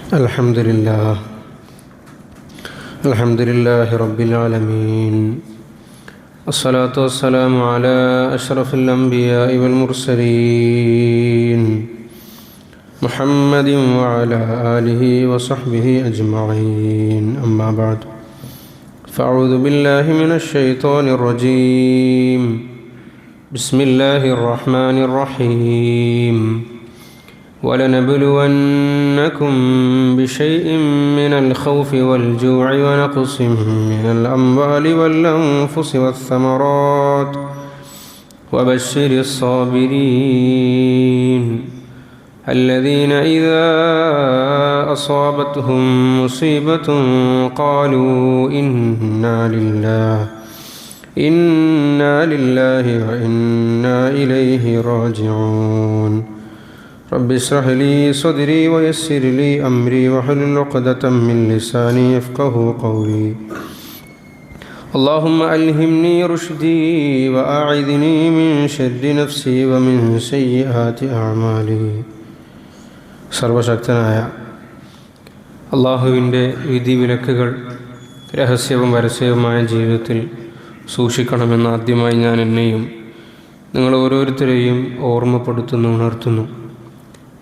الحمد لله رب العالمين، الصلاة والسلام على أشرف الأنبياء والمرسلين محمد وعلى آله وصحبه أجمعين، أما بعد، فأعوذ بالله من الشيطان الرجيم، بسم الله الرحمن الرحيم. ولنبلونكم بشيء من الخوف والجوع ونقص من الأموال والأنفس والثمرات وبشر الصابرين الذين إذا أصابتهم مصيبة قالوا إنا لله وإنا إليه راجعون. رب اشرح لي صدري ويسر لي أمري واحلل عقدة من لساني يفقهوا قولي. اللهم ألهمني رشدي وأعذني من شر نفسي ومن سيئات أعمالي. സർവശക്തനായ അള്ളാഹുവിൻ്റെ വിധിവിലക്കുകൾ രഹസ്യവും പരസ്യവുമായ ജീവിതത്തിൽ സൂക്ഷിക്കണമെന്ന് ആദ്യമായി ഞാൻ എന്നെയും നിങ്ങൾ ഓരോരുത്തരെയും ഓർമ്മപ്പെടുത്തുന്നു, ഉണർത്തുന്നു.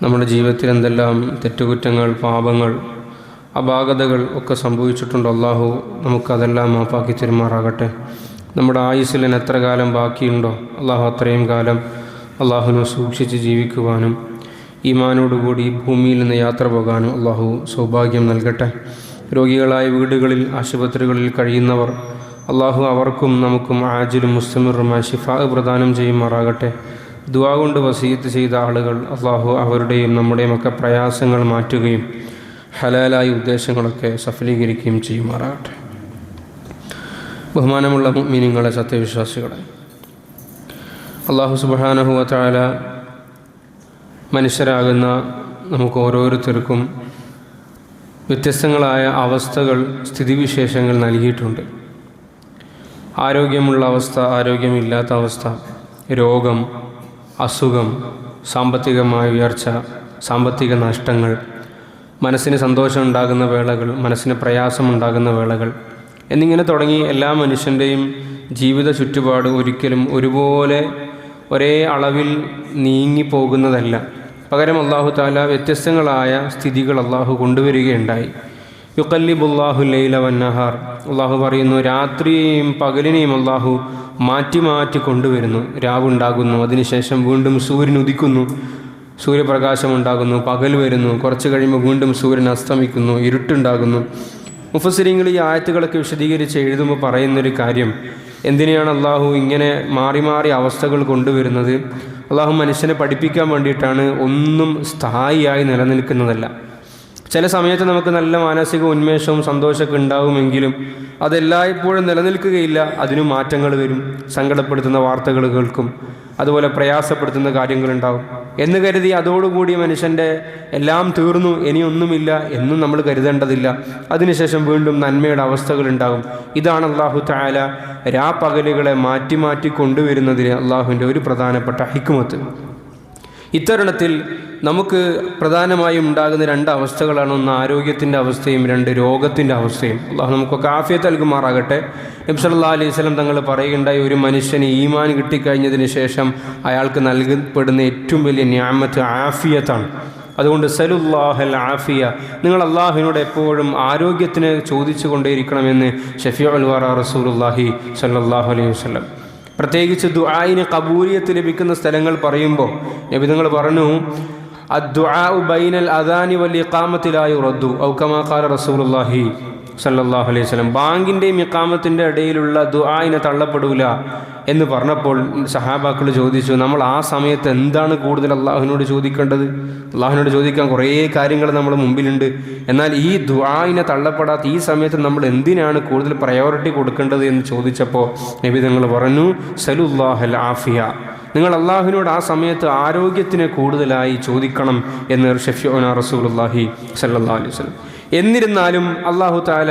നമ്മുടെ ജീവിതത്തിൽ എന്തെല്ലാം തെറ്റുകുറ്റങ്ങൾ, പാപങ്ങൾ, അപാകതകൾ ഒക്കെ സംഭവിച്ചിട്ടുണ്ട്. അള്ളാഹു നമുക്കതെല്ലാം മാപ്പാക്കി തരുമാറാകട്ടെ. നമ്മുടെ ആയുസ്സിൽ എത്ര കാലം ബാക്കിയുണ്ടോ അള്ളാഹു അത്രയും കാലം അള്ളാഹുവിനെ സൂക്ഷിച്ച് ജീവിക്കുവാനും ഈമാനോടുകൂടി ഭൂമിയിൽ നിന്ന് യാത്ര പോകാനും അള്ളാഹു സൗഭാഗ്യം നൽകട്ടെ. രോഗികളായ വീടുകളിൽ, ആശുപത്രികളിൽ കഴിയുന്നവർ അള്ളാഹു അവർക്കും നമുക്കും ആജിലും മുസ്തമിറുമായ ശിഫാ പ്രദാനം ചെയ്യുമാറാകട്ടെ. ദുആ കൊണ്ട് വസീയത്ത് ചെയ്ത ആളുകൾ അള്ളാഹു അവരുടെയും നമ്മുടെയും ഒക്കെ പ്രയാസങ്ങൾ മാറ്റുകയും ഹലാലായ ഉദ്ദേശങ്ങളൊക്കെ സഫലീകരിക്കുകയും ചെയ്യുമാറാകട്ടെ. ബഹുമാനമുള്ള മുഅ്മിനീങ്ങളെ, സത്യവിശ്വാസികളെ, അള്ളാഹു സുബ്ഹാനഹു വ തആല മനുഷ്യരാകുന്ന നമുക്ക് ഓരോരുത്തർക്കും വ്യത്യസ്തങ്ങളായ അവസ്ഥകൾ, സ്ഥിതിവിശേഷങ്ങൾ നൽകിയിട്ടുണ്ട്. ആരോഗ്യമുള്ള അവസ്ഥ, ആരോഗ്യമില്ലാത്ത അവസ്ഥ, രോഗം, അസുഖം, സാമ്പത്തികമായ ഉയർച്ച, സാമ്പത്തിക നഷ്ടങ്ങൾ, മനസ്സിന് സന്തോഷമുണ്ടാകുന്ന വേളകൾ, മനസ്സിന് പ്രയാസമുണ്ടാകുന്ന വേളകൾ എന്നിങ്ങനെ തുടങ്ങി എല്ലാ മനുഷ്യൻ്റെയും ജീവിത ചുറ്റുപാട് ഒരിക്കലും ഒരുപോലെ ഒരേ അളവിൽ നീങ്ങിപ്പോകുന്നതല്ല. പകരം അല്ലാഹു തആല വ്യത്യസ്തങ്ങളായ സ്ഥിതികൾ അല്ലാഹു കൊണ്ടുവരികയുണ്ടായി. യുഖല്ലിബുല്ലാഹു ലൈല വന്നഹാർ, അള്ളാഹു പറയുന്നു, രാത്രിയെയും പകലിനെയും അള്ളാഹു മാറ്റി മാറ്റി കൊണ്ടുവരുന്നു. രാവുണ്ടാകുന്നു, അതിനുശേഷം വീണ്ടും സൂര്യൻ ഉദിക്കുന്നു, സൂര്യപ്രകാശമുണ്ടാകുന്നു, പകൽ വരുന്നു, കുറച്ച് കഴിയുമ്പോൾ വീണ്ടും സൂര്യൻ അസ്തമിക്കുന്നു, ഇരുട്ടുണ്ടാകുന്നു. മുഫസ്സിരീങ്ങൾ ഈ ആയത്തുകളൊക്കെ വിശദീകരിച്ച് എഴുതുമ്പോൾ പറയുന്നൊരു കാര്യം, എന്തിനെയാണ് അള്ളാഹു ഇങ്ങനെ മാറി മാറി അവസ്ഥകൾ കൊണ്ടുവരുന്നത്? അള്ളാഹു മനുഷ്യനെ പഠിപ്പിക്കാൻ വേണ്ടിയിട്ടാണ്. ഒന്നും സ്ഥായിയായി നിലനിൽക്കുന്നതല്ല. ചില സമയത്ത് നമുക്ക് നല്ല മാനസിക ഉന്മേഷവും സന്തോഷമൊക്കെ ഉണ്ടാകുമെങ്കിലും അതെല്ലായ്പ്പോഴും നിലനിൽക്കുകയില്ല. അതിനും മാറ്റങ്ങൾ വരും. സങ്കടപ്പെടുത്തുന്ന വാർത്തകൾ കേൾക്കും, അതുപോലെ പ്രയാസപ്പെടുത്തുന്ന കാര്യങ്ങളുണ്ടാകും എന്ന് കരുതി അതോടുകൂടി മനുഷ്യൻ്റെ എല്ലാം തീർന്നു, ഇനിയൊന്നുമില്ല എന്നും നമ്മൾ കരുതേണ്ടതില്ല. അതിനുശേഷം വീണ്ടും നന്മയുടെ അവസ്ഥകളുണ്ടാകും. ഇതാണ് അല്ലാഹു തആല രാപ്പകലുകളെ മാറ്റി മാറ്റി കൊണ്ടുവരുന്നതിന് അള്ളാഹുവിൻ്റെ ഒരു പ്രധാനപ്പെട്ട ഹിക്മത്ത്. ഇത്തരുണത്തിൽ നമുക്ക് പ്രധാനമായും ഉണ്ടാകുന്ന രണ്ട് അവസ്ഥകളാണ്. ഒന്ന് ആരോഗ്യത്തിൻ്റെ അവസ്ഥയും, രണ്ട് രോഗത്തിൻ്റെ അവസ്ഥയും. അള്ളാഹു നമുക്കൊക്കെ ആഫിയത്ത് നൽകുമാറാകട്ടെ. നബി സല്ലല്ലാഹു അലൈഹി വസല്ലം തങ്ങൾ പറയുകയുണ്ടായി, ഒരു മനുഷ്യന് ഈമാൻ കിട്ടിക്കഴിഞ്ഞതിന് ശേഷം അയാൾക്ക് നൽകപ്പെടുന്ന ഏറ്റവും വലിയ നിഅമത്ത് ആഫിയത്താണ്. അതുകൊണ്ട് സലുല്ലാഹൽ ആഫിയ, നിങ്ങൾ അള്ളാഹുവിനോട് എപ്പോഴും ആരോഗ്യത്തിന് ചോദിച്ചു കൊണ്ടേയിരിക്കണമെന്ന് ഷഫീഉൽ വറ റസൂലുള്ളാഹി സ്വല്ലല്ലാഹു അലൈഹി വസല്ലം. പ്രത്യേകിച്ച് ദുആഇന് ഖബൂലിയത്ത് ലഭിക്കുന്ന സ്ഥലങ്ങൾ പറയുമ്പോൾ നബി തങ്ങൾ പറഞ്ഞു, അദ്ദുആഉ ബൈനൽ അദാനി വൽ ഇഖാമത്തി ലാ യുറദ്ദു ഔ കമാ ഖാല റസൂലുള്ളാഹി സല്ലല്ലാഹു അലൈഹി വസല്ലം. ബാങ്കിൻ്റെയും ഇഖാമത്തിൻ്റെ ഇടയിലുള്ള ദുആഇനെ തള്ളപ്പെടൂല എന്ന് പറഞ്ഞപ്പോൾ സഹാബാക്കൾ ചോദിച്ചു, നമ്മൾ ആ സമയത്ത് എന്താണ് കൂടുതൽ അള്ളാഹുവിനോട് ചോദിക്കേണ്ടത്? അള്ളാഹുവിനോട് ചോദിക്കാൻ കുറേ കാര്യങ്ങൾ നമ്മുടെ മുമ്പിലുണ്ട്. എന്നാൽ ഈ ദുആഇനെ തള്ളപ്പെടാത്ത ഈ സമയത്ത് നമ്മൾ എന്തിനാണ് കൂടുതൽ പ്രയോറിറ്റി കൊടുക്കേണ്ടത് എന്ന് ചോദിച്ചപ്പോൾ നബി തങ്ങൾ പറഞ്ഞു, സലുല്ലാഹൽ ആഫിയ, നിങ്ങൾ അള്ളാഹുവിനോട് ആ സമയത്ത് ആരോഗ്യത്തിന് കൂടുതലായി ചോദിക്കണം എന്ന് ഷഫീഉനാ റസൂലുള്ളാഹി സല്ലല്ലാഹു അലൈഹി വസല്ലം. എന്നിരുന്നാലും അല്ലാഹു തആല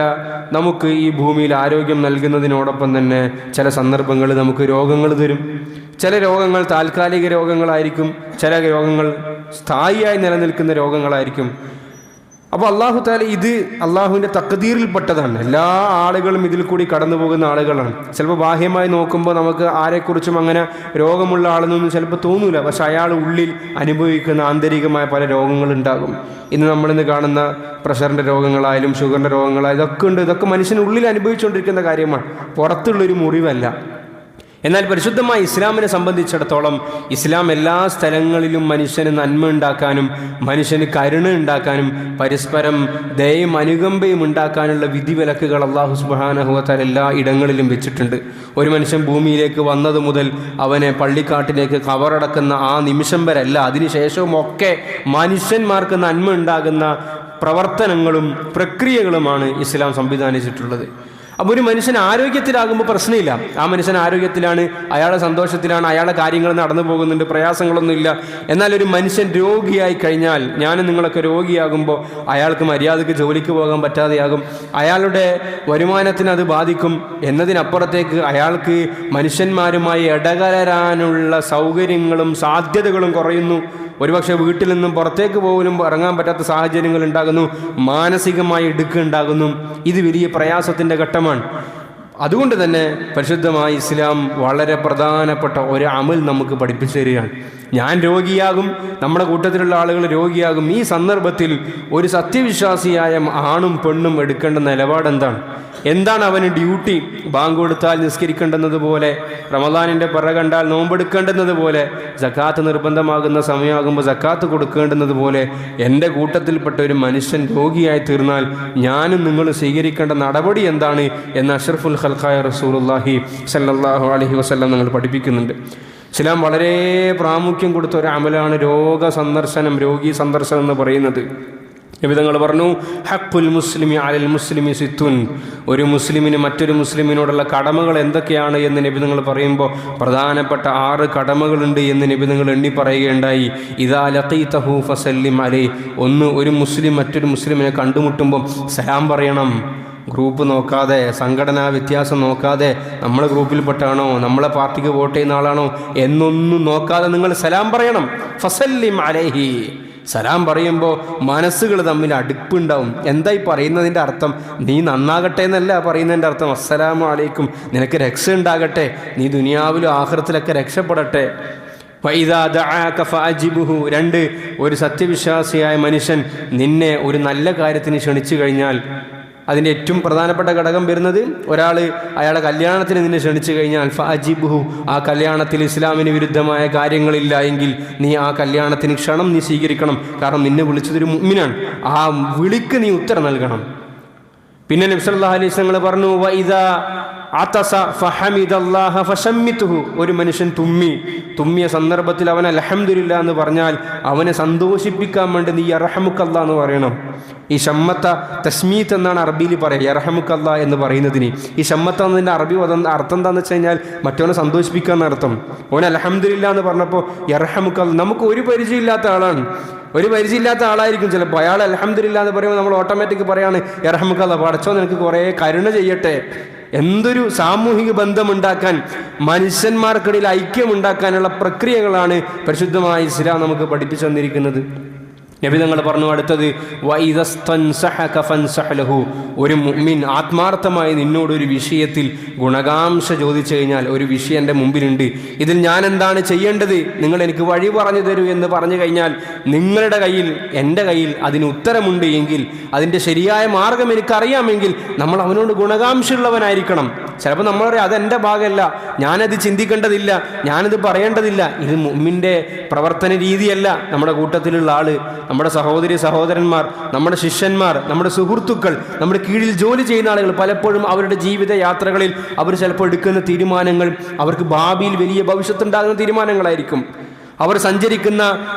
നമുക്ക് ഈ ഭൂമിയിൽ ആരോഗ്യം നൽകുന്നതിനോടൊപ്പം തന്നെ ചില സന്ദർഭങ്ങളിൽ നമുക്ക് രോഗങ്ങൾ തരും. ചില രോഗങ്ങൾ താൽക്കാലിക രോഗങ്ങളായിരിക്കും, ചില രോഗങ്ങൾ സ്ഥായിയായി നിലനിൽക്കുന്ന രോഗങ്ങളായിരിക്കും. അപ്പോൾ അള്ളാഹു താല ഇത് അള്ളാഹുവിൻ്റെ തഖ്ദീറിൽപ്പെട്ടതാണ്. എല്ലാ ആളുകളും ഇതിൽ കൂടി കടന്നു പോകുന്ന ആളുകളാണ്. ചിലപ്പോൾ ബാഹ്യമായി നോക്കുമ്പോൾ നമുക്ക് ആരെക്കുറിച്ചും അങ്ങനെ രോഗമുള്ള ആളെന്നൊന്നും ചിലപ്പോൾ തോന്നൂല. പക്ഷെ അയാൾ ഉള്ളിൽ അനുഭവിക്കുന്ന ആന്തരികമായ പല രോഗങ്ങളുണ്ടാകും. നമ്മളിന്ന് കാണുന്ന പ്രഷറിൻ്റെ രോഗങ്ങളായാലും ഷുഗറിൻ്റെ രോഗങ്ങളായാലും ഇതൊക്കെ ഉണ്ട്. ഇതൊക്കെ മനുഷ്യനുള്ളിൽ അനുഭവിച്ചുകൊണ്ടിരിക്കുന്ന കാര്യമാണ്, പുറത്തുള്ളൊരു മുറിവല്ല. എന്നാൽ പരിശുദ്ധമായ ഇസ്ലാമിനെ സംബന്ധിച്ചിടത്തോളം ഇസ്ലാം എല്ലാ സ്ഥലങ്ങളിലും മനുഷ്യന് നന്മ ഉണ്ടാക്കാനും മനുഷ്യന് കരുണ ഉണ്ടാക്കാനും പരസ്പരം ദയയും അനുകമ്പയും ഉണ്ടാക്കാനുള്ള വിധിവിലക്കുകൾ അല്ലാഹു സുബ്ഹാനഹു വ തആല എല്ലാ ഇടങ്ങളിലും വെച്ചിട്ടുണ്ട്. ഒരു മനുഷ്യൻ ഭൂമിയിലേക്ക് വന്നത് മുതൽ അവനെ പള്ളിക്കാട്ടിലേക്ക് കവറടക്കുന്ന ആ നിമിഷം വരെ അല്ല, അതിനുശേഷവും ഒക്കെ മനുഷ്യന്മാർക്ക് നന്മ ഉണ്ടാകുന്ന പ്രവർത്തനങ്ങളും പ്രക്രിയകളുമാണ് ഇസ്ലാം സംവിധാനിച്ചിട്ടുള്ളത്. അപ്പോൾ ഒരു മനുഷ്യൻ ആരോഗ്യത്തിലാകുമ്പോൾ പ്രശ്നമില്ല. ആ മനുഷ്യൻ ആരോഗ്യത്തിലാണ്, അയാളുടെ സന്തോഷത്തിലാണ്, അയാളുടെ കാര്യങ്ങൾ നടന്നു പോകുന്നുണ്ട്, പ്രയാസങ്ങളൊന്നുമില്ല. എന്നാൽ ഒരു മനുഷ്യൻ രോഗിയായി കഴിഞ്ഞാൽ, ഞാനും നിങ്ങളൊക്കെ രോഗിയാകുമ്പോൾ അയാൾക്ക് മര്യാദയ്ക്ക് ജോലിക്ക് പോകാൻ പറ്റാതെയാകും, അയാളുടെ വരുമാനത്തിന് അത് ബാധിക്കും. എന്നതിനപ്പുറത്തേക്ക് അയാൾക്ക് മനുഷ്യന്മാരുമായി ഇടകലരാനുള്ള സൗകര്യങ്ങളും സാധ്യതകളും കുറയുന്നു. ഒരുപക്ഷെ വീട്ടിൽ നിന്നും പുറത്തേക്ക് പോലും ഇറങ്ങാൻ പറ്റാത്ത സാഹചര്യങ്ങൾ ഉണ്ടാകുന്നു, മാനസികമായി ഇടുക്കുണ്ടാകുന്നു. ഇത് വലിയ പ്രയാസത്തിൻ്റെ ഘട്ടമാണ്. അതുകൊണ്ട് തന്നെ പരിശുദ്ധമായ ഇസ്ലാം വളരെ പ്രധാനപ്പെട്ട ഒരു അമൽ നമുക്ക് പഠിപ്പിച്ചു തരികയാണ്. ഞാൻ രോഗിയാകും, നമ്മുടെ കൂട്ടത്തിലുള്ള ആളുകൾ രോഗിയാകും. ഈ സന്ദർഭത്തിൽ ഒരു സത്യവിശ്വാസിയായ ആണും പെണ്ണും എടുക്കേണ്ട നിലപാട് എന്താണ് അവന് ഡ്യൂട്ടി? ബാങ്ക് കൊടുത്താൽ നിസ്കരിക്കേണ്ടുന്നതുപോലെ, റമദാനിൻ്റെ പിറ കണ്ടാൽ നോമ്പെടുക്കേണ്ടുന്നതുപോലെ, സക്കാത്ത് നിർബന്ധമാകുന്ന സമയമാകുമ്പോൾ സക്കാത്ത് കൊടുക്കേണ്ടുന്നതുപോലെ എൻ്റെ കൂട്ടത്തിൽപ്പെട്ട ഒരു മനുഷ്യൻ രോഗിയായി തീർന്നാൽ ഞാനും നിങ്ങൾ സ്വീകരിക്കേണ്ട നടപടി എന്താണ് എന്ന് അഷ്റഫുൽ ഖൽഖായ റസൂലുള്ളാഹി സ്വല്ലല്ലാഹു അലൈഹി വസല്ലം നിങ്ങൾ പഠിപ്പിക്കുന്നുണ്ട്. ഇസ്ലാം വളരെ പ്രാമുഖ്യം കൊടുത്ത ഒരു അമലാണ് രോഗി സന്ദർശനം എന്ന് പറയുന്നത്. നബിതങ്ങൾ പറഞ്ഞു, ഹഖുൽ മുസ്ലിമി അലൽ മുസ്ലിമി സിത്തുൻ. ഒരു മുസ്ലിമിന് മറ്റൊരു മുസ്ലിമിനോടുള്ള കടമകൾ എന്തൊക്കെയാണ് എന്ന് നബിതങ്ങൾ പറയുമ്പോൾ പ്രധാനപ്പെട്ട 6 കടമകളുണ്ട് എന്ന് നബിതങ്ങൾ എണ്ണി പറയുകയുണ്ടായി. ഇദാ ലഖീതഹു ഫസല്ലിം അലൈഹി. 1, ഒരു മുസ്ലിം മറ്റൊരു മുസ്ലിമിനെ കണ്ടുമുട്ടുമ്പം സലാം പറയണം. ഗ്രൂപ്പ് നോക്കാതെ, സംഘടനാ വ്യത്യാസം നോക്കാതെ, നമ്മളെ ഗ്രൂപ്പിൽപ്പെട്ടാണോ, നമ്മളെ പാർട്ടിക്ക് വോട്ട് ചെയ്യുന്ന ആളാണോ എന്നൊന്നും നോക്കാതെ നിങ്ങൾ സലാം പറയണം. ഫസല്ലിം അലൈഹി. സലാം പറയുമ്പോൾ മനസ്സുകൾ തമ്മിൽ അടുപ്പുണ്ടാവും. എന്തായി പറയുന്നതിൻ്റെ അർത്ഥം? നീ നന്നാകട്ടെ എന്നല്ല പറയുന്നതിൻ്റെ അർത്ഥം. അസ്സലാമു അലൈക്കും, നിനക്ക് രക്ഷ ഉണ്ടാകട്ടെ, നീ ദുനിയാവിലും ആഖിറത്തിലൊക്കെ രക്ഷപ്പെടട്ടെ. വഇദാ ദഅാക ഫഅജിബുഹു. 2, ഒരു സത്യവിശ്വാസിയായ മനുഷ്യൻ നിന്നെ ഒരു നല്ല കാര്യത്തിന് ക്ഷണിച്ചു കഴിഞ്ഞാൽ, അതിൻ്റെ ഏറ്റവും പ്രധാനപ്പെട്ട ഘടകം വരുന്നത്, ഒരാൾ അയാളുടെ കല്യാണത്തിന് നിന്നെ ക്ഷണിച്ചു കഴിഞ്ഞാൽ ഫഅജിബുഹു, ആ കല്യാണത്തിൽ ഇസ്ലാമിന് വിരുദ്ധമായ കാര്യങ്ങളില്ല എങ്കിൽ നീ ആ കല്യാണത്തിന് ക്ഷണം നീ സ്വീകരിക്കണം. കാരണം നിന്നെ വിളിച്ചതൊരു മുഅ്മിനാണ്. ആ വിളിക്ക് നീ ഉത്തരം നൽകണം. പിന്നെ നബി സല്ലല്ലാഹു അലൈഹി വസല്ലം പറഞ്ഞു, വഇദാ അതസ ഫഹമിദല്ലാഹ ഫശമ്മിതുഹു. ഒരു മനുഷ്യൻ തുമ്മിയ സന്ദർഭത്തിൽ അവൻ അൽഹംദുലില്ലാ എന്ന് പറഞ്ഞാൽ അവനെ സന്തോഷിപ്പിക്കാൻ വേണ്ടി നീ യർഹമുക്കല്ലാ എന്ന് പറയണം. ഈ ഷമ്മത്ത തസ്മീത്ത് എന്നാണ് അറബിയിൽ പറയുക, യർഹമുക്കല്ലാ എന്ന് പറയുന്നതിന്. ഈ ഷമ്മത്ത എന്നതിൻ്റെ അറബി അർത്ഥം എന്താണെന്ന് വെച്ച് കഴിഞ്ഞാൽ മറ്റവനെ സന്തോഷിപ്പിക്കുക എന്നർത്ഥം. അവൻ അൽഹംദുലില്ലാ എന്ന് പറഞ്ഞപ്പോൾ യർഹമുക്കല്ലാ. നമുക്ക് ഒരു പരിചയമില്ലാത്ത ആളാണ്, ഒരു പരിചയമില്ലാത്ത ആളായിരിക്കും ചിലപ്പോൾ. അയാൾ അൽഹംദുലില്ലാ എന്ന് പറയുമ്പോൾ നമ്മൾ ഓട്ടോമാറ്റിക് പറയാണ് യർഹമുക്കല്ലാ, പടച്ചോ നിനക്ക് കുറേ കരുണ ചെയ്യട്ടെ. എന്തൊരു സാമൂഹിക ബന്ധമുണ്ടാക്കാൻ, മനുഷ്യന്മാർക്കിടയിൽ ഐക്യമുണ്ടാക്കാനുള്ള പ്രക്രിയകളാണ് പരിശുദ്ധമായ ഇസ്ലാം നമുക്ക് പഠിപ്പിച്ചു തന്നിരിക്കുന്നത്. നബി തങ്ങൾ പറഞ്ഞു അടുത്തത്, വഇദസ്തൻസഹക ഫൻസഹ് ലഹു. ഒരു മുഅ്മിൻ ആത്മാർത്ഥമായി നിന്നോടൊരു വിഷയത്തിൽ ഗുണകാംക്ഷ ചോദിച്ചു കഴിഞ്ഞാൽ, ഒരു വിഷയം എൻ്റെ മുമ്പിലുണ്ട്, ഇതിൽ ഞാൻ എന്താണ് ചെയ്യേണ്ടത്, നിങ്ങൾ എനിക്ക് വഴി പറഞ്ഞു തരൂ എന്ന് പറഞ്ഞു കഴിഞ്ഞാൽ, നിങ്ങളുടെ കയ്യിൽ എൻ്റെ കയ്യിൽ അതിന് ഉത്തരമുണ്ട് എങ്കിൽ, അതിൻ്റെ ശരിയായ മാർഗം എനിക്കറിയാമെങ്കിൽ നമ്മൾ അവനോട് ഗുണകാംക്ഷയുള്ളവനായിരിക്കണം. ചിലപ്പോൾ നമ്മൾ പറയും അതെൻ്റെ ഭാഗമല്ല, ഞാനത് ചിന്തിക്കേണ്ടതില്ല, ഞാനത് പറയേണ്ടതില്ല. ഇത് മുഅ്മിൻ്റെ പ്രവർത്തന രീതിയല്ല. നമ്മുടെ കൂട്ടത്തിലുള്ള ആള്, നമ്മുടെ സഹോദരന്മാർ, നമ്മുടെ ശിഷ്യന്മാർ, നമ്മുടെ സുഹൃത്തുക്കൾ, നമ്മുടെ കീഴിൽ ജോലി ചെയ്യുന്ന ആളുകൾ, പലപ്പോഴും അവരുടെ ജീവിത യാത്രകളിൽ അവർ ചിലപ്പോൾ എടുക്കുന്ന തീരുമാനങ്ങൾ അവർക്ക് ഭാവിയിൽ വലിയ ഭവിഷ്യത്തുണ്ടാകുന്ന തീരുമാനങ്ങളായിരിക്കും. അവർ സഞ്ചരിക്കുന്ന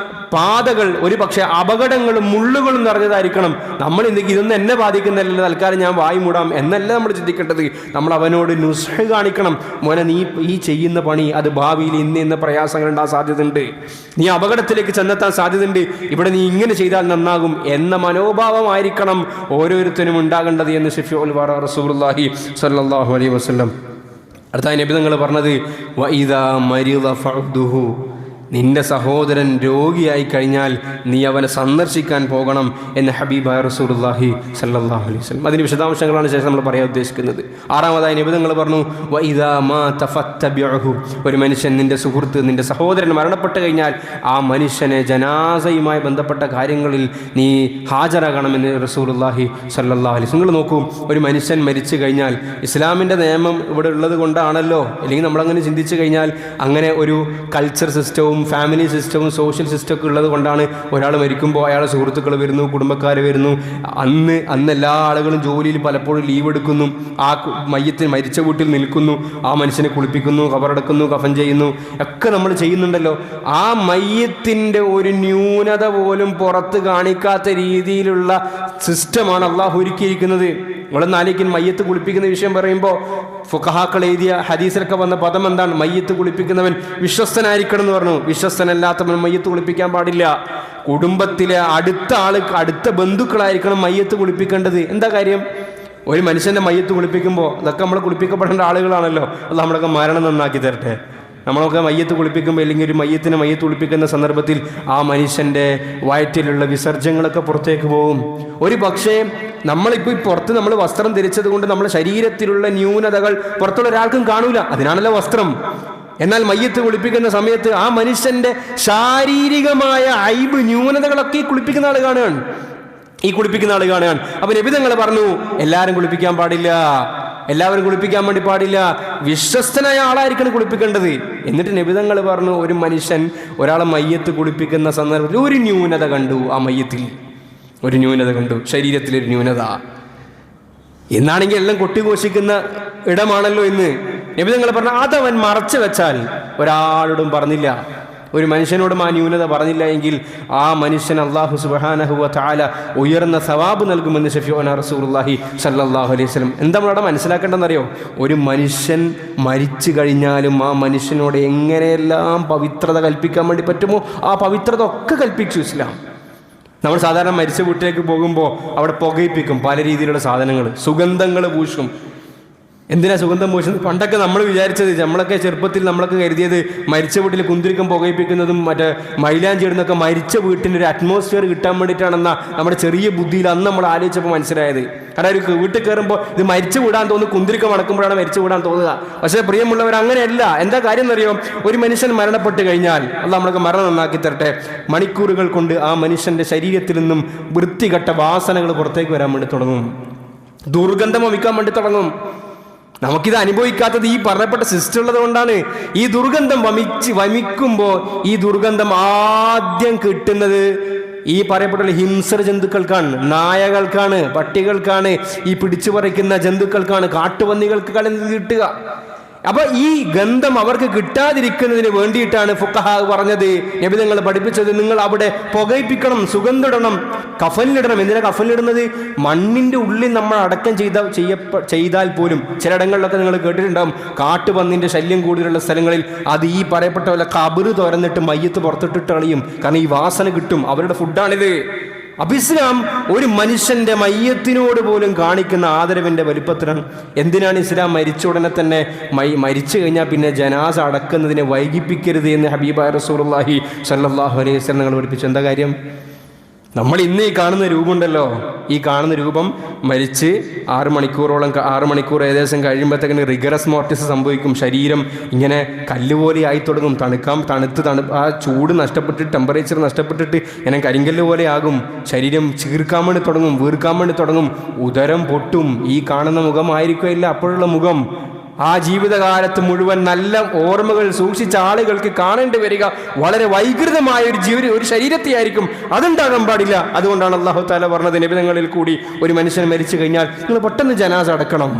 പാതകൾ ഒരു പക്ഷേ അപകടങ്ങളും മുള്ളുകളും നിറഞ്ഞതായിരിക്കണം. നമ്മൾ ഇതൊന്നും എന്നെ ബാധിക്കുന്നില്ല, തൽക്കാലം ഞാൻ വായി മൂടാം എന്നല്ല നമ്മൾ ചിന്തിക്കേണ്ടത്. നമ്മൾ അവനോട് നുസ്ഹ് കാണിക്കണം. മോനെ, നീ ഈ ചെയ്യുന്ന പണി അത് ഭാവിയിൽ ഇന്ന പ്രയാസങ്ങൾ ഉണ്ടാകാൻ സാധ്യതയുണ്ട്, നീ അപകടത്തിലേക്ക് ചെന്നെത്താൻ സാധ്യതയുണ്ട്, ഇവിടെ നീ ഇങ്ങനെ ചെയ്താൽ നന്നാകും എന്ന മനോഭാവമായിരിക്കണം ഓരോരുത്തരും ഉണ്ടാകേണ്ടത് എന്ന് ശഫീഉൽ വറ റസൂലുള്ളാഹി സ്വല്ലല്ലാഹു അലൈഹി വസല്ലം. അടുത്ത നബി തങ്ങൾ പറഞ്ഞത്, വഇദാ മരിദ ഫഅദുഹു. നിന്റെ സഹോദരൻ രോഗിയായി കഴിഞ്ഞാൽ നീ അവനെ സന്ദർശിക്കാൻ പോകണം എന്ന് ഹബീബായ റസൂലുള്ളാഹി സ്വല്ലല്ലാഹു അലൈഹി വസല്ലം. അതിന് വിശദാംശങ്ങളാണ് ശേഷം നമ്മൾ പറയാൻ ഉദ്ദേശിക്കുന്നത്. ആറാമതായി നബി തങ്ങൾ പറഞ്ഞു, വഇദാ മാത ഫത്തബിഉഹു, ഒരു മനുഷ്യൻ നിന്റെ സുഹൃത്ത് നിന്റെ സഹോദരൻ മരണപ്പെട്ട് കഴിഞ്ഞാൽ ആ മനുഷ്യനെ ജനാസയുമായി ബന്ധപ്പെട്ട കാര്യങ്ങളിൽ നീ ഹാജരാകണമെന്ന് റസൂലുള്ളാഹി സ്വല്ലല്ലാഹു അലൈഹി വസല്ലം. നിങ്ങൾ നോക്കൂ, ഒരു മനുഷ്യൻ മരിച്ചു കഴിഞ്ഞാൽ ഇസ്ലാമിൻ്റെ നിയമം ഇവിടെ ഉള്ളത് കൊണ്ടാണല്ലോ, അല്ലെങ്കിൽ നമ്മളങ്ങനെ ചിന്തിച്ചു കഴിഞ്ഞാൽ അങ്ങനെ ഒരു കൾച്ചർ സിസ്റ്റവും ഫാമിലി സിസ്റ്റവും സോഷ്യൽ സിസ്റ്റമൊക്കെ ഉള്ളത് കൊണ്ടാണ് ഒരാൾ മരിക്കുമ്പോൾ അയാളെ സുഹൃത്തുക്കൾ വരുന്നു, കുടുംബക്കാർ വരുന്നു. അന്ന് എല്ലാ ആളുകളും ജോലിയിൽ പലപ്പോഴും ലീവ് എടുക്കുന്നു, ആ മയ്യത്തിന് മരിച്ച വീട്ടിൽ നിൽക്കുന്നു, ആ മനുഷ്യനെ കുളിപ്പിക്കുന്നു, കബറടക്കുന്നു, കഫൻ ചെയ്യുന്നു, ഒക്കെ നമ്മൾ ചെയ്യുന്നുണ്ടല്ലോ. ആ മയ്യത്തിൻ്റെ ഒരു ന്യൂനത പോലും പുറത്ത് കാണിക്കാത്ത രീതിയിലുള്ള സിസ്റ്റമാണ് അള്ളാഹു ഒരുക്കിയിരിക്കുന്നത്. നമ്മളൊന്നാലിക്കും മയ്യത്ത് കുളിപ്പിക്കുന്ന വിഷയം പറയുമ്പോൾ ഫുഖഹാക്കൾ എഴുതിയ ഹദീസിലൊക്കെ വന്ന പദം എന്താണ്? മയ്യത്ത് കുളിപ്പിക്കുന്നവൻ വിശ്വസ്തനായിരിക്കണം എന്ന് പറഞ്ഞു. വിശ്വസ്തനല്ലാത്തവൻ മയ്യത്ത് കുളിപ്പിക്കാൻ പാടില്ല. കുടുംബത്തിലെ അടുത്ത ബന്ധുക്കളായിരിക്കണം മയ്യത്ത് കുളിപ്പിക്കേണ്ടത്. എന്താ കാര്യം? ഒരു മനുഷ്യൻ്റെ മയ്യത്ത് കുളിപ്പിക്കുമ്പോൾ അതൊക്കെ നമ്മൾ കുളിപ്പിക്കപ്പെടേണ്ട ആളുകളാണല്ലോ. അത് നമ്മളൊക്കെ മരണം നന്നാക്കി തരട്ടെ. നമ്മളൊക്കെ മയ്യത്ത് കുളിപ്പിക്കുമ്പോൾ അല്ലെങ്കിൽ ഒരു മയ്യത്ത് കുളിപ്പിക്കുന്ന സന്ദർഭത്തിൽ ആ മനുഷ്യൻ്റെ വയറ്റിലുള്ള വിസർജ്യങ്ങളൊക്കെ പുറത്തേക്ക് പോകും. ഒരു പക്ഷേ നമ്മളിപ്പോൾ പുറത്ത് നമ്മൾ വസ്ത്രം ധരിച്ചത് കൊണ്ട് നമ്മുടെ ശരീരത്തിലുള്ള ന്യൂനതകൾ പുറത്തുള്ള ഒരാൾക്കും കാണൂല, അതിനാണല്ലോ വസ്ത്രം. എന്നാൽ മയ്യത്ത് കുളിപ്പിക്കുന്ന സമയത്ത് ആ മനുഷ്യൻ്റെ ശാരീരികമായ ഐബ് ന്യൂനതകളൊക്കെ ഈ കുളിപ്പിക്കുന്ന ആൾ കാണുകയാണ്. അപ്പൊ നബി തങ്ങൾ പറഞ്ഞു, എല്ലാവരും കുളിപ്പിക്കാൻ പാടില്ല, എല്ലാവരും കുളിപ്പിക്കാൻ വേണ്ടി പാടില്ല, വിശ്വസ്തനായ ആളായിരിക്കണം കുളിപ്പിക്കേണ്ടത്. എന്നിട്ട് നബി തങ്ങൾ പറഞ്ഞു, ഒരു മനുഷ്യൻ ഒരാളെ മയ്യത്ത് കുളിപ്പിക്കുന്ന സന്ദർഭത്തിൽ ഒരു ന്യൂനത കണ്ടു, ആ മയ്യത്തിൽ ഒരു ന്യൂനത കണ്ടു, ശരീരത്തിലൊരു ന്യൂനത എന്നാണെങ്കിൽ എല്ലാം കൊട്ടിഘോഷിക്കുന്ന ഇടമാണല്ലോ ഇന്ന്. നബി തങ്ങൾ പറഞ്ഞു, അതവൻ മറച്ചു വെച്ചാൽ ഒരാളോടും പറഞ്ഞില്ല, ഒരു മനുഷ്യനോടും ആ ന്യൂനത പറഞ്ഞില്ല എങ്കിൽ ആ മനുഷ്യൻ അല്ലാഹു സുബ്ഹാനഹു വ തആല ഉയർന്ന സവാബ് നൽകുമെന്ന് ശഫീഉനാ റസൂലുള്ളാഹി സ്വല്ലല്ലാഹു അലൈഹി വസല്ലം. എന്താ നമ്മളവിടെ മനസ്സിലാക്കേണ്ടതെന്നറിയോ? ഒരു മനുഷ്യൻ മരിച്ചു കഴിഞ്ഞാലും ആ മനുഷ്യനോട് എങ്ങനെയെല്ലാം പവിത്രത കൽപ്പിക്കാൻ വേണ്ടി പറ്റുമോ ആ പവിത്രത ഒക്കെ കൽപ്പിച്ചു ഇസ്ലാം. നമ്മൾ സാധാരണ മരിച്ച വീട്ടിലേക്ക് പോകുമ്പോൾ അവിടെ പുകയിപ്പിക്കും, പല രീതിയിലുള്ള സാധനങ്ങൾ, സുഗന്ധങ്ങൾ പൂശും. എന്തിനാ സുഗന്ധം പൂശുന്നത്? പണ്ടൊക്കെ നമ്മൾ വിചാരിച്ചത്, നമ്മളൊക്കെ ചെറുപ്പത്തിൽ നമ്മളൊക്കെ കരുതിയത് മരിച്ച വീട്ടിൽ കുന്തിരിക്കം പുകയിപ്പിക്കുന്നതും മറ്റേ മൈലാഞ്ചി ഇടുന്നൊക്കെ മരിച്ച വീട്ടിൻ്റെ ഒരു അറ്റ്മോസ്ഫിയർ കിട്ടാൻ വേണ്ടിയിട്ടാണെന്ന നമ്മുടെ ചെറിയ ബുദ്ധിയിൽ അന്ന് നമ്മൾ ആലോചിച്ചപ്പോൾ മനസ്സിലായത്. കാരണം ഒരു വീട്ടിൽ കയറുമ്പോൾ ഇത് മരിച്ചു വിടാൻ തോന്നുന്നു, കുന്തിരിക്കം അടക്കുമ്പോഴാണ് മരിച്ചു വിടാൻ തോന്നുക. പക്ഷേ പ്രിയമുള്ളവർ അങ്ങനെയല്ല. എന്താ കാര്യം എന്നറിയോ? ഒരു മനുഷ്യൻ മരണപ്പെട്ട് കഴിഞ്ഞാൽ അല്ല നമ്മൾക്ക് മരണം നന്നാക്കി തരട്ടെ, മണിക്കൂറുകൾ കൊണ്ട് ആ മനുഷ്യൻ്റെ ശരീരത്തിൽ നിന്നും വൃത്തികെട്ട വാസനകൾ പുറത്തേക്ക് വരാൻ വേണ്ടി തുടങ്ങും, ദുർഗന്ധം വമിക്കാൻ വേണ്ടി തുടങ്ങും. നമുക്കിത് അനുഭവിക്കാത്തത് ഈ പറഞ്ഞപ്പെട്ട സിസ്റ്റം ഉള്ളത് കൊണ്ടാണ്. ഈ ദുർഗന്ധം വമിക്കുമ്പോൾ ഈ ദുർഗന്ധം ആദ്യം കിട്ടുന്നത് ഈ പറയപ്പെട്ട ഹിംസ്ര ജന്തുക്കൾക്കാണ്, നായകൾക്കാണ്, പട്ടികൾക്കാണ്, ഈ പിടിച്ചു പറിക്കുന്ന ജന്തുക്കൾക്കാണ്, കാട്ടുപന്നികൾക്കാണ് ഇത് കിട്ടുക. അപ്പൊ ഈ ഗന്ധം അവർക്ക് കിട്ടാതിരിക്കുന്നതിന് വേണ്ടിയിട്ടാണ് ഫുഖഹാ പറഞ്ഞത്, നബി തങ്ങൾ പഠിപ്പിച്ചത്, നിങ്ങൾ അവിടെ പുകയിപ്പിക്കണം, സുഗന്ധമിടണം, കഫനിലിടണം. എന്തിനാ കഫനിലിടുന്നത്? മണ്ണിന്റെ ഉള്ളിൽ നമ്മൾ അടക്കം ചെയ്താൽ പോലും ചിലയിടങ്ങളിലൊക്കെ നിങ്ങൾ കേട്ടിട്ടുണ്ടാവും, കാട്ടുപന്നിന്റെ ശല്യം കൂടുതലുള്ള സ്ഥലങ്ങളിൽ അത് ഈ പറയപ്പെട്ട പോലെ കബറ് തുറന്നിട്ട് മയ്യത്ത് പുറത്തിട്ടിട്ട് കളയും. കാരണം ഈ വാസന കിട്ടും, അവരുടെ ഫുഡാണിത്. അപ്പൊ ഇസ്ലാം ഒരു മനുഷ്യന്റെ മയ്യത്തിനോട് പോലും കാണിക്കുന്ന ആദരവിന്റെ വലുപ്പത്തിനാണ്. എന്തിനാണ് ഇസ്ലാം മരിച്ച ഉടനെ തന്നെ മരിച്ചു കഴിഞ്ഞാൽ പിന്നെ ജനാസ അടക്കുന്നതിനെ വൈകിപ്പിക്കരുത് എന്ന് ഹബീബായ റസൂലുള്ളാഹി സ്വല്ലല്ലാഹു അലൈഹി വസല്ലം ഞങ്ങൾ പഠിപ്പിച്ചു. എന്താ കാര്യം? നമ്മൾ ഇന്ന് ഈ കാണുന്ന രൂപമുണ്ടല്ലോ, ഈ കാണുന്ന രൂപം മരിച്ച് 6 മണിക്കൂർ ഏകദേശം കഴിയുമ്പോഴത്തേക്കിന് റിഗറസ് മോർട്ടിസ് സംഭവിക്കും. ശരീരം ഇങ്ങനെ കല്ലുപോലെ ആയി തുടങ്ങും, ആ ചൂട് നഷ്ടപ്പെട്ടിട്ട്, ടെമ്പറേച്ചർ നഷ്ടപ്പെട്ടിട്ട് ഇങ്ങനെ കരിങ്കല്ല് പോലെ ആകും. ശരീരം ചീർക്കാൻ വേണ്ടി തുടങ്ങും, വീർക്കാൻ വേണ്ടി തുടങ്ങും, ഉദരം പൊട്ടും. ഈ കാണുന്ന മുഖമായിരിക്കില്ല അപ്പോഴുള്ള മുഖം. ആ ജീവിതകാലത്ത് മുഴുവൻ നല്ല ഓർമ്മകൾ സൂക്ഷിച്ച ആളുകൾക്ക് കാണേണ്ടി വരിക വളരെ വൈകൃതമായ ഒരു ശരീരത്തെയായിരിക്കും. അതുണ്ടാകാൻ പാടില്ല. അതുകൊണ്ടാണ് അല്ലാഹു തആല പറഞ്ഞത്, നബിതങ്ങളിൽ കൂടി ഒരു മനുഷ്യൻ മരിച്ചു കഴിഞ്ഞാൽ നിങ്ങൾ പെട്ടെന്ന് ജനാസ അടക്കണം.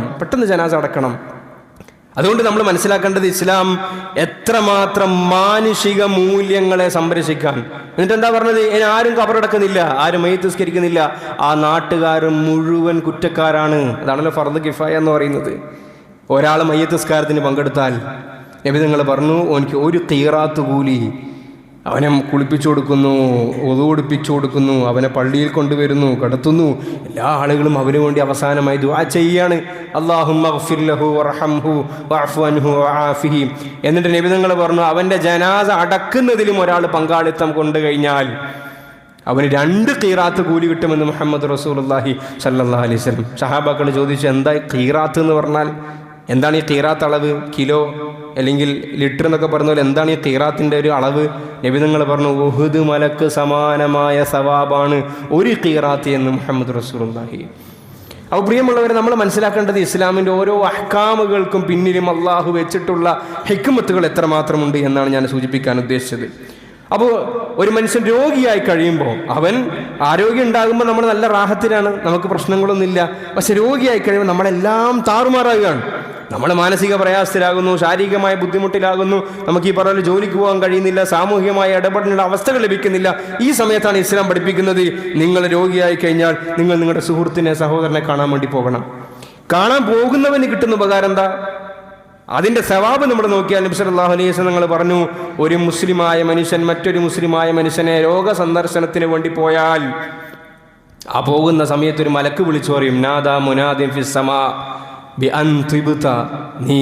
അതുകൊണ്ട് നമ്മൾ മനസ്സിലാക്കേണ്ടത് ഇസ്ലാം എത്രമാത്രം മാനുഷിക മൂല്യങ്ങളെ സംരക്ഷിക്കാൻ. എന്നിട്ട് എന്താ പറഞ്ഞത്? ആരും കബറടക്കുന്നില്ല, ആരും മയ്യിത്ത് നിസ്കരിക്കുന്നില്ല, ആ നാട്ടുകാർ മുഴുവൻ കുറ്റക്കാരാണ്. അതാണല്ലോ ഫർദ് കിഫായ എന്ന് പറയുന്നത്. ഒരാൾ മയ്യിത്ത് നിസ്കാരത്തിന് പങ്കെടുത്താൽ നബി തങ്ങൾ പറഞ്ഞു, ഓനിക്ക് ഒരു ഖീറാത്ത് കൂലി, അവനെ കുളിപ്പിച്ചു കൊടുക്കുന്നു, ഒതു കൊടുപ്പിച്ചു കൊടുക്കുന്നു, അവനെ പള്ളിയിൽ കൊണ്ടുവരുന്നു, കിടത്തുന്നു. എല്ലാ ആളുകളും അവന് വേണ്ടി അവസാനമായി ദുആ ചെയ്യാണ്, അല്ലാഹുമ്മ ഗ്ഫിർ ലഹു വർഹംഹു വഅഫു അൻഹു വആഫിഹി. എന്നിട്ട് നബി തങ്ങൾ പറഞ്ഞു, അവൻ്റെ ജനാസ അടക്കുന്നതിലും ഒരാൾ പങ്കാളിത്തം കൊണ്ടു കഴിഞ്ഞാൽ അവന് 2 ഖീറാത്ത് കൂലി കിട്ടുമെന്ന് മുഹമ്മദ് റസൂലുള്ളാഹി സ്വല്ലല്ലാഹു അലൈഹി വസല്ലം. സഹാബാക്കൾ ചോദിച്ചു, എന്താ ഖീറാത്ത് എന്ന് പറഞ്ഞാൽ? എന്താണ് ഈ ഖീറാത്ത് അളവ്? കിലോ അല്ലെങ്കിൽ ലിറ്റർ എന്നൊക്കെ പറഞ്ഞ പോലെ എന്താണ് ഈ ഖീറാത്തിൻ്റെ ഒരു അളവ്? നബി തങ്ങൾ പറഞ്ഞു, ഉഹുദ് മലക്ക് സമാനമായ സവാബാണ് 1 ഖീറാത്ത് എന്ന് മുഹമ്മദ് റസൂലുള്ളാഹി. അപ്പോൾ പ്രിയമുള്ളവരെ, നമ്മൾ മനസ്സിലാക്കേണ്ടത് ഇസ്ലാമിൻ്റെ ഓരോ അഹ്കാമുകൾക്കും പിന്നിലും അള്ളാഹു വെച്ചിട്ടുള്ള ഹിക്മത്തുകൾ എത്രമാത്രമുണ്ട് എന്നാണ് ഞാൻ സൂചിപ്പിക്കാൻ ഉദ്ദേശിച്ചത്. അപ്പോൾ ഒരു മനുഷ്യൻ രോഗിയായി കഴിയുമ്പോൾ, അവൻ ആരോഗ്യം ഉണ്ടാകുമ്പോൾ നമ്മൾ നല്ല റാഹത്തിലാണ്, നമുക്ക് പ്രശ്നങ്ങളൊന്നുമില്ല. പക്ഷെ രോഗിയായി കഴിയുമ്പോൾ നമ്മളെല്ലാം താറുമാറാകുകയാണ്. നമ്മൾ മാനസിക പ്രയാസത്തിലാകുന്നു, ശാരീരികമായ ബുദ്ധിമുട്ടിലാകുന്നു, നമുക്ക് ഈ പറഞ്ഞ ജോലിക്ക് പോകാൻ കഴിയുന്നില്ല, സാമൂഹികമായ ഇടപെടലിനുള്ള അവസ്ഥകൾ ലഭിക്കുന്നില്ല. ഈ സമയത്താണ് ഇസ്ലാം പഠിപ്പിക്കുന്നത്, നിങ്ങൾ രോഗിയായി കഴിഞ്ഞാൽ നിങ്ങൾ നിങ്ങളുടെ സുഹൃത്തിനെ, സഹോദരനെ കാണാൻ വേണ്ടി പോകണം. കാണാൻ പോകുന്നവന് കിട്ടുന്ന ഉപകാരം എന്താ? അതിൻ്റെ സവാബ് നമ്മൾ നോക്കിയാൽ നബി സല്ലല്ലാഹു അലൈഹി വസല്ലം നിങ്ങൾ പറഞ്ഞു, ഒരു മുസ്ലിമായ മനുഷ്യൻ മറ്റൊരു മുസ്ലിമായ മനുഷ്യനെ രോഗസന്ദർശനത്തിന് വേണ്ടി പോയാൽ ആ പോകുന്ന സമയത്ത് ഒരു മലക്ക് വിളിച്ചു പറയും, നാദാ മുനാദിൻ ഫിസ് സമാ ബി അൻ തിബ്ത, നീ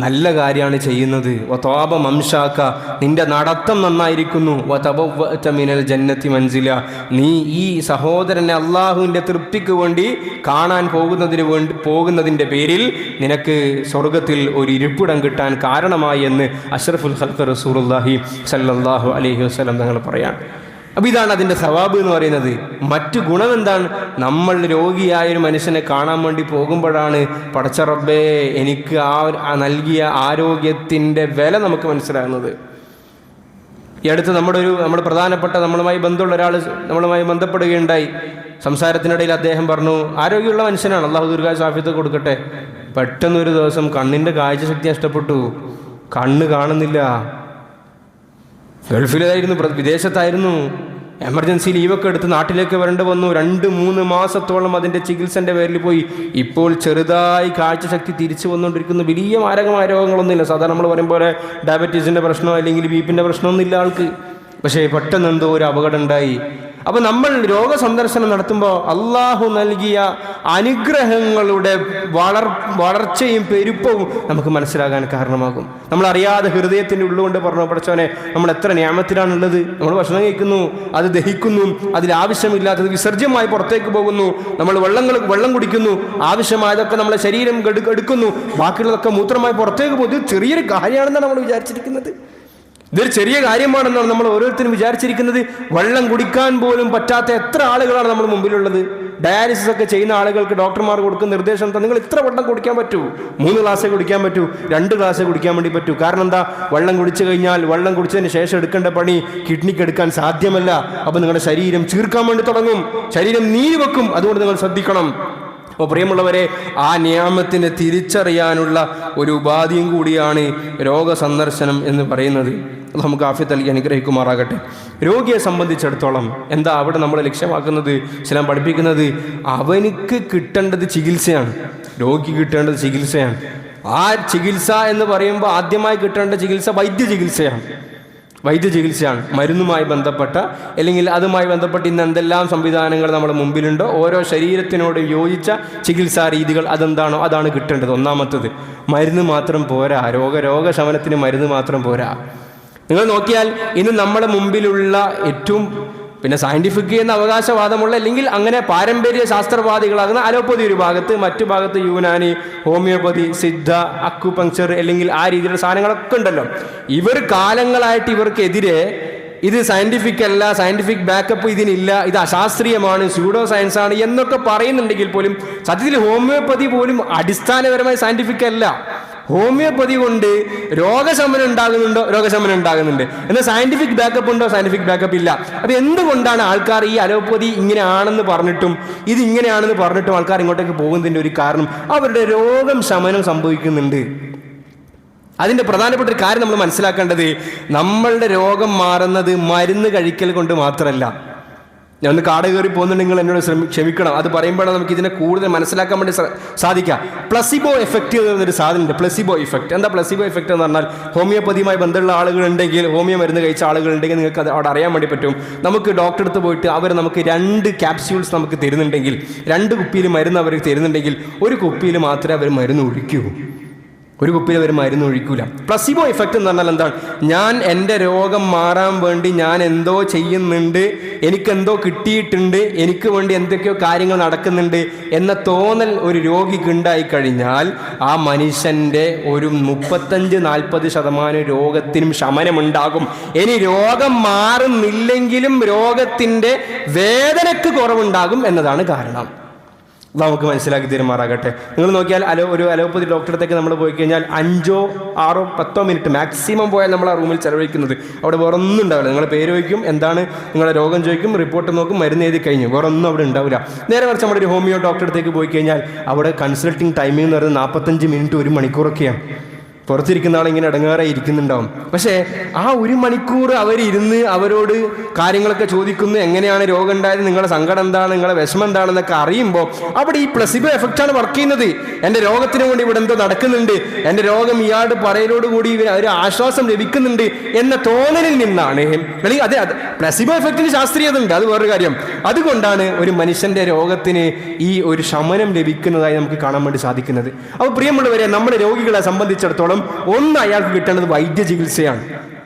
നല്ല കാര്യമാണ് ചെയ്യുന്നത്. വതവാബ മംശാക, നിന്റെ നടത്തം നന്നായിരിക്കുന്നു. വതബവ്വഅത മിനൽ ജന്നത്തി മൻസില, നീ ഈ സഹോദരനെ അള്ളാഹുവിൻ്റെ തൃപ്തിക്ക് വേണ്ടി കാണാൻ പോകുന്നതിൻ്റെ പേരിൽ നിനക്ക് സ്വർഗത്തിൽ ഒരു ഇരിപ്പിടം കിട്ടാൻ കാരണമായി എന്ന് അഷ്റഫുൽ ഖൽഖ് റസൂലുള്ളാഹി സ്വല്ലല്ലാഹു അലൈഹി വസല്ലം തങ്ങൾ പറയാം. അപ്പം ഇതാണ് അതിൻ്റെ സവാബ് എന്ന് പറയുന്നത്. മറ്റു ഗുണം എന്താണ്? നമ്മൾ രോഗിയായൊരു മനുഷ്യനെ കാണാൻ വേണ്ടി പോകുമ്പോഴാണ് പടച്ച റബ്ബേ എനിക്ക് നൽകിയ ആരോഗ്യത്തിൻ്റെ വില നമുക്ക് മനസ്സിലാകുന്നത്. ഈ അടുത്ത് നമ്മുടെ പ്രധാനപ്പെട്ട നമ്മളുമായി ബന്ധമുള്ള ഒരാൾ നമ്മളുമായി ബന്ധപ്പെടുകയുണ്ടായി. സംസാരത്തിനിടയിൽ അദ്ദേഹം പറഞ്ഞു, ആരോഗ്യമുള്ള മനുഷ്യനാണ്, അള്ളാഹു ദീർഘായുസ്സും ആഫിയത്തും കൊടുക്കട്ടെ. പെട്ടെന്നൊരു ദിവസം കണ്ണിൻ്റെ കാഴ്ചശക്തി നഷ്ടപ്പെട്ടു, കണ്ണ് കാണുന്നില്ല. ഗൾഫിലായിരുന്നു, വിദേശത്തായിരുന്നു. എമർജൻസി ലീവൊക്കെ എടുത്ത് നാട്ടിലേക്ക് വരേണ്ടി വന്നു. 2-3 മാസത്തോളം അതിൻ്റെ ചികിത്സൻ്റെ പേരിൽ പോയി. ഇപ്പോൾ ചെറുതായി കാഴ്ചശക്തി തിരിച്ചു വന്നുകൊണ്ടിരിക്കുന്നു. വലിയ മാരകമായ രോഗങ്ങളൊന്നുമില്ല. സാധാരണ നമ്മൾ പറയും പോലെ ഡയബറ്റീസിൻ്റെ പ്രശ്നമോ അല്ലെങ്കിൽ ബിപിൻ്റെ പ്രശ്നമൊന്നുമില്ല ആൾക്ക്. പക്ഷേ പെട്ടെന്ന് എന്തോ ഒരു അപകടം ഉണ്ടായി. അപ്പോൾ നമ്മൾ രോഗസന്ദർശനം നടത്തുമ്പോൾ അള്ളാഹു നൽകിയ അനുഗ്രഹങ്ങളുടെ വളർച്ചയും പെരുപ്പവും നമുക്ക് മനസ്സിലാകാൻ കാരണമാകും. നമ്മളറിയാതെ ഹൃദയത്തിൻ്റെ ഉള്ളുകൊണ്ട് പറഞ്ഞു, പഠിച്ചവനെ നമ്മൾ എത്ര നിയമത്തിലാണുള്ളത്, നമ്മൾ ഭക്ഷണം കഴിക്കുന്നു, അത് ദഹിക്കുന്നു, അതിലാവശ്യമില്ലാത്തത് വിസർജ്യമായി പുറത്തേക്ക് പോകുന്നു, നമ്മൾ വെള്ളം കുടിക്കുന്നു, ആവശ്യമായതൊക്കെ നമ്മളെ ശരീരം എടുക്കുന്നു, ബാക്കിയുള്ളതൊക്കെ മൂത്രമായി പുറത്തേക്ക് പോകും. ഇത് ചെറിയൊരു കാര്യമാണെന്നാണ് നമ്മൾ വിചാരിച്ചിരിക്കുന്നത്. ഇതൊരു ചെറിയ കാര്യമാണെന്നാണ് നമ്മൾ ഓരോരുത്തരും വിചാരിച്ചിരിക്കുന്നത്. വെള്ളം കുടിക്കാൻ പോലും പറ്റാത്ത എത്ര ആളുകളാണ് നമ്മൾ മുമ്പിലുള്ളത്. ഡയാലിസിസ് ഒക്കെ ചെയ്യുന്ന ആളുകൾക്ക് ഡോക്ടർമാർ കൊടുക്കുന്ന നിർദ്ദേശം എന്താ? നിങ്ങൾ ഇത്ര വെള്ളം കുടിക്കാൻ പറ്റൂ, 3 ഗ്ലാസ്സേ കുടിക്കാൻ പറ്റൂ, 2 ഗ്ലാസ്സേ കുടിക്കാൻ വേണ്ടി പറ്റൂ. കാരണം എന്താ? വെള്ളം കുടിച്ചു കഴിഞ്ഞാൽ വെള്ളം കുടിച്ചതിന് ശേഷം എടുക്കേണ്ട പണി കിഡ്നിക്ക് എടുക്കാൻ സാധ്യമല്ല. അപ്പോൾ നിങ്ങളുടെ ശരീരം ചീർക്കാൻ വേണ്ടി തുടങ്ങും, ശരീരം നീര് വെക്കും. അതുകൊണ്ട് നിങ്ങൾ ശ്രദ്ധിക്കണം. അപ്പോൾ പ്രിയമുള്ളവരെ, ആ നിയാമത്തിനെ തിരിച്ചറിയാനുള്ള ഒരു ഉപാധിയും കൂടിയാണ് രോഗസന്ദർശനം എന്ന് പറയുന്നത്. നമുക്ക് ആഫിയത്ത് നൽകി അനുഗ്രഹിക്കുമാറാകട്ടെ. രോഗിയെ സംബന്ധിച്ചിടത്തോളം എന്താ അവിടെ നമ്മൾ ലക്ഷ്യമാക്കുന്നത്? ഇസ്ലാം പഠിപ്പിക്കുന്നത് അവനിക്ക് കിട്ടേണ്ടത് ചികിത്സയാണ്. രോഗിക്ക് കിട്ടേണ്ടത് ചികിത്സയാണ്. ആ ചികിത്സ എന്ന് പറയുമ്പോൾ ആദ്യമായി കിട്ടേണ്ട ചികിത്സ വൈദ്യചികിത്സയാണ്. മരുന്നുമായി ബന്ധപ്പെട്ട അല്ലെങ്കിൽ അതുമായി ബന്ധപ്പെട്ട് ഇന്ന് എന്തെല്ലാം സംവിധാനങ്ങൾ നമ്മുടെ മുമ്പിലുണ്ടോ, ഓരോ ശരീരത്തിനോട് യോജിച്ച ചികിത്സാ രീതികൾ അതെന്താണോ അതാണ് കിട്ടേണ്ടത്. ഒന്നാമത്തത് മരുന്ന് മാത്രം പോരാ. രോഗശമനത്തിന് മരുന്ന് മാത്രം പോരാ. നിങ്ങൾ നോക്കിയാൽ ഇന്ന് നമ്മുടെ മുമ്പിലുള്ള ഏറ്റവും സയൻറ്റിഫിക് എന്ന അവകാശവാദമുള്ള അല്ലെങ്കിൽ അങ്ങനെ പാരമ്പര്യ ശാസ്ത്രവാദികളാകുന്ന അലോപ്പതി ഒരു ഭാഗത്ത്, മറ്റു ഭാഗത്ത് യുനാനി, ഹോമിയോപ്പതി, സിദ്ധ, അക്യുപങ്ക്ചർ അല്ലെങ്കിൽ ആ രീതിയിലുള്ള സാധനങ്ങളൊക്കെ ഉണ്ടല്ലോ. ഇവർ കാലങ്ങളായിട്ട് ഇവർക്കെതിരെ ഇത് സയൻറ്റിഫിക് അല്ല, സയൻറ്റിഫിക് ബാക്കപ്പ് ഇതിനില്ല, ഇത് അശാസ്ത്രീയമാണ്, സ്യൂഡോ സയൻസ് ആണ് എന്നൊക്കെ പറയുന്നുണ്ടെങ്കിൽ പോലും സത്യത്തിൽ ഹോമിയോപ്പതി പോലും അടിസ്ഥാനപരമായി സയൻറ്റിഫിക് അല്ല. ഹോമിയോപ്പതി കൊണ്ട് രോഗശമനം ഉണ്ടാകുന്നുണ്ടോ? രോഗശമനം ഉണ്ടാകുന്നുണ്ട്. എന്നാൽ സയൻറ്റിഫിക് ബാക്കപ്പ് ഉണ്ടോ? സയൻറ്റിഫിക് ബാക്കപ്പ് ഇല്ല. അപ്പോൾ എന്തുകൊണ്ടാണ് ആൾക്കാർ ഈ അലോപ്പതി ഇങ്ങനെയാണെന്ന് പറഞ്ഞിട്ടും ഇത് ഇങ്ങനെയാണെന്ന് പറഞ്ഞിട്ടും ആൾക്കാർ ഇങ്ങോട്ടേക്ക് പോകുന്നതിൻ്റെ ഒരു കാരണം അവരുടെ രോഗം ശമനം സംഭവിക്കുന്നുണ്ട്. അതിൻ്റെ പ്രധാനപ്പെട്ട ഒരു കാര്യം നമ്മൾ മനസ്സിലാക്കേണ്ടത്, നമ്മളുടെ രോഗം മാറുന്നത് മരുന്ന് കഴിക്കൽ കൊണ്ട് മാത്രമല്ല. ഞാൻ ഒന്ന് കാട് കയറി പോകുന്നുണ്ടെങ്കിൽ എന്നോട് ക്ഷമിക്കണം. അത് പറയുമ്പോഴാണ് നമുക്ക് ഇതിനെ കൂടുതൽ മനസ്സിലാക്കാൻ വേണ്ടി സാധിക്കുക. പ്ലസിബോ എഫക്റ്റ് എന്നൊരു സാധനമുണ്ട്. പ്ലസിബോ ഇഫക്റ്റ് എന്താ? പ്ലസിബോ ഇഫക്റ്റ് എന്ന് പറഞ്ഞാൽ ഹോമിയോപ്പതിയുമായി ബന്ധമുള്ള ആളുകളുണ്ടെങ്കിൽ, ഹോമിയോ മരുന്ന് കഴിച്ച ആളുകളുണ്ടെങ്കിൽ നിങ്ങൾക്ക് അത് അവിടെ അറിയാൻ വേണ്ടി പറ്റും. നമുക്ക് ഡോക്ടറെ അടുത്ത് പോയിട്ട് അവർ നമുക്ക് 2 ക്യാപ്സ്യൂൾസ് നമുക്ക് തരുന്നുണ്ടെങ്കിൽ, 2 കുപ്പിയിൽ മരുന്ന് അവർ തരുന്നുണ്ടെങ്കിൽ, ഒരു കുപ്പിയിൽ മാത്രമേ അവർ മരുന്ന് ഒഴിക്കൂ. ഒരു കുപ്പിയിൽ അവർ മരുന്ന് ഒഴിക്കൂല. പ്ലസിബോ ഇഫക്റ്റ് എന്ന് പറഞ്ഞാൽ എന്താണ്? ഞാൻ എൻ്റെ രോഗം മാറാൻ വേണ്ടി ഞാൻ എന്തോ ചെയ്യുന്നുണ്ട്, എനിക്കെന്തോ കിട്ടിയിട്ടുണ്ട്, എനിക്ക് വേണ്ടി എന്തൊക്കെയോ കാര്യങ്ങൾ നടക്കുന്നുണ്ട് എന്ന തോന്നൽ ഒരു രോഗിക്ക് ഉണ്ടായിക്കഴിഞ്ഞാൽ ആ മനുഷ്യൻ്റെ ഒരു 35-40% രോഗത്തിനും ശമനമുണ്ടാകും. ഇനി രോഗം മാറുന്നില്ലെങ്കിലും രോഗത്തിൻ്റെ വേദനയ്ക്ക് കുറവുണ്ടാകും എന്നതാണ് കാരണം. നമുക്ക് മനസ്സിലാക്കി തരുമാറാകട്ടെ. നിങ്ങൾ നോക്കിയാൽ ഒരു അലോപ്പതി ഡോക്ടറെ അടുത്തേക്ക് നമ്മൾ പോയി കഴിഞ്ഞാൽ 5, 6, 10 മിനിറ്റ് മാക്സിമം പോയാൽ നമ്മൾ ആ റൂമിൽ ചെലവഴിക്കുന്നത്. അവിടെ വേറെ ഒന്നും ഉണ്ടാവില്ല. നിങ്ങൾ പേര് ചോദിക്കും, എന്താണ് നിങ്ങളുടെ രോഗം ചോദിക്കും, റിപ്പോർട്ട് നോക്കും, മരുന്ന് എഴുതി കഴിഞ്ഞു, വേറെ ഒന്നും അവിടെ ഉണ്ടാവില്ല. നേരെ മറിച്ച് നമ്മുടെ ഒരു ഹോമിയോ ഡോക്ടറെ അടുത്തേക്ക് പോയി കഴിഞ്ഞാൽ അവിടെ കൺസൾട്ടിങ് ടൈമിംഗ് എന്ന് പറയുന്നത് 45 മിനിറ്റ്, 1 മണിക്കൂറൊക്കെയാണ്. പുറത്തിരിക്കുന്ന ആളിങ്ങനെ ഇടങ്ങാറായി ഇരിക്കുന്നുണ്ടാവും. പക്ഷേ ആ 1 മണിക്കൂർ അവരിരുന്ന് അവരോട് കാര്യങ്ങളൊക്കെ ചോദിക്കുന്നു, എങ്ങനെയാണ് രോഗം ഉണ്ടായത്, നിങ്ങളുടെ സങ്കടം എന്താണ്, നിങ്ങളുടെ വിഷമം എന്താണെന്നൊക്കെ അറിയുമ്പോൾ അവിടെ ഈ പ്ലസിബോ എഫക്റ്റാണ് വർക്ക് ചെയ്യുന്നത്. എൻ്റെ രോഗത്തിന് വേണ്ടി ഇവിടെ എന്തോ നടക്കുന്നുണ്ട്, എൻ്റെ രോഗം ഇയാളുടെ പറയലോടുകൂടി ഒരു ആശ്വാസം ലഭിക്കുന്നുണ്ട് എന്ന തോന്നലിൽ നിന്നാണ്. അല്ലെങ്കിൽ അതെ, പ്ലസിബോ എഫക്റ്റിന് ശാസ്ത്രീയത ഉണ്ട്, അത് വേറൊരു കാര്യം. അതുകൊണ്ടാണ് ഒരു മനുഷ്യൻ്റെ രോഗത്തിന് ഈ ഒരു ശമനം ലഭിക്കുന്നതായി നമുക്ക് കാണാൻ വേണ്ടി സാധിക്കുന്നത്. അപ്പോൾ പ്രിയമുള്ളവരെ, നമ്മുടെ രോഗികളെ സംബന്ധിച്ചിടത്തോളം ഒന്ന് അയാൾക്ക് കിട്ടേണ്ടത് വൈദ്യ ചികിത്സയാണ്.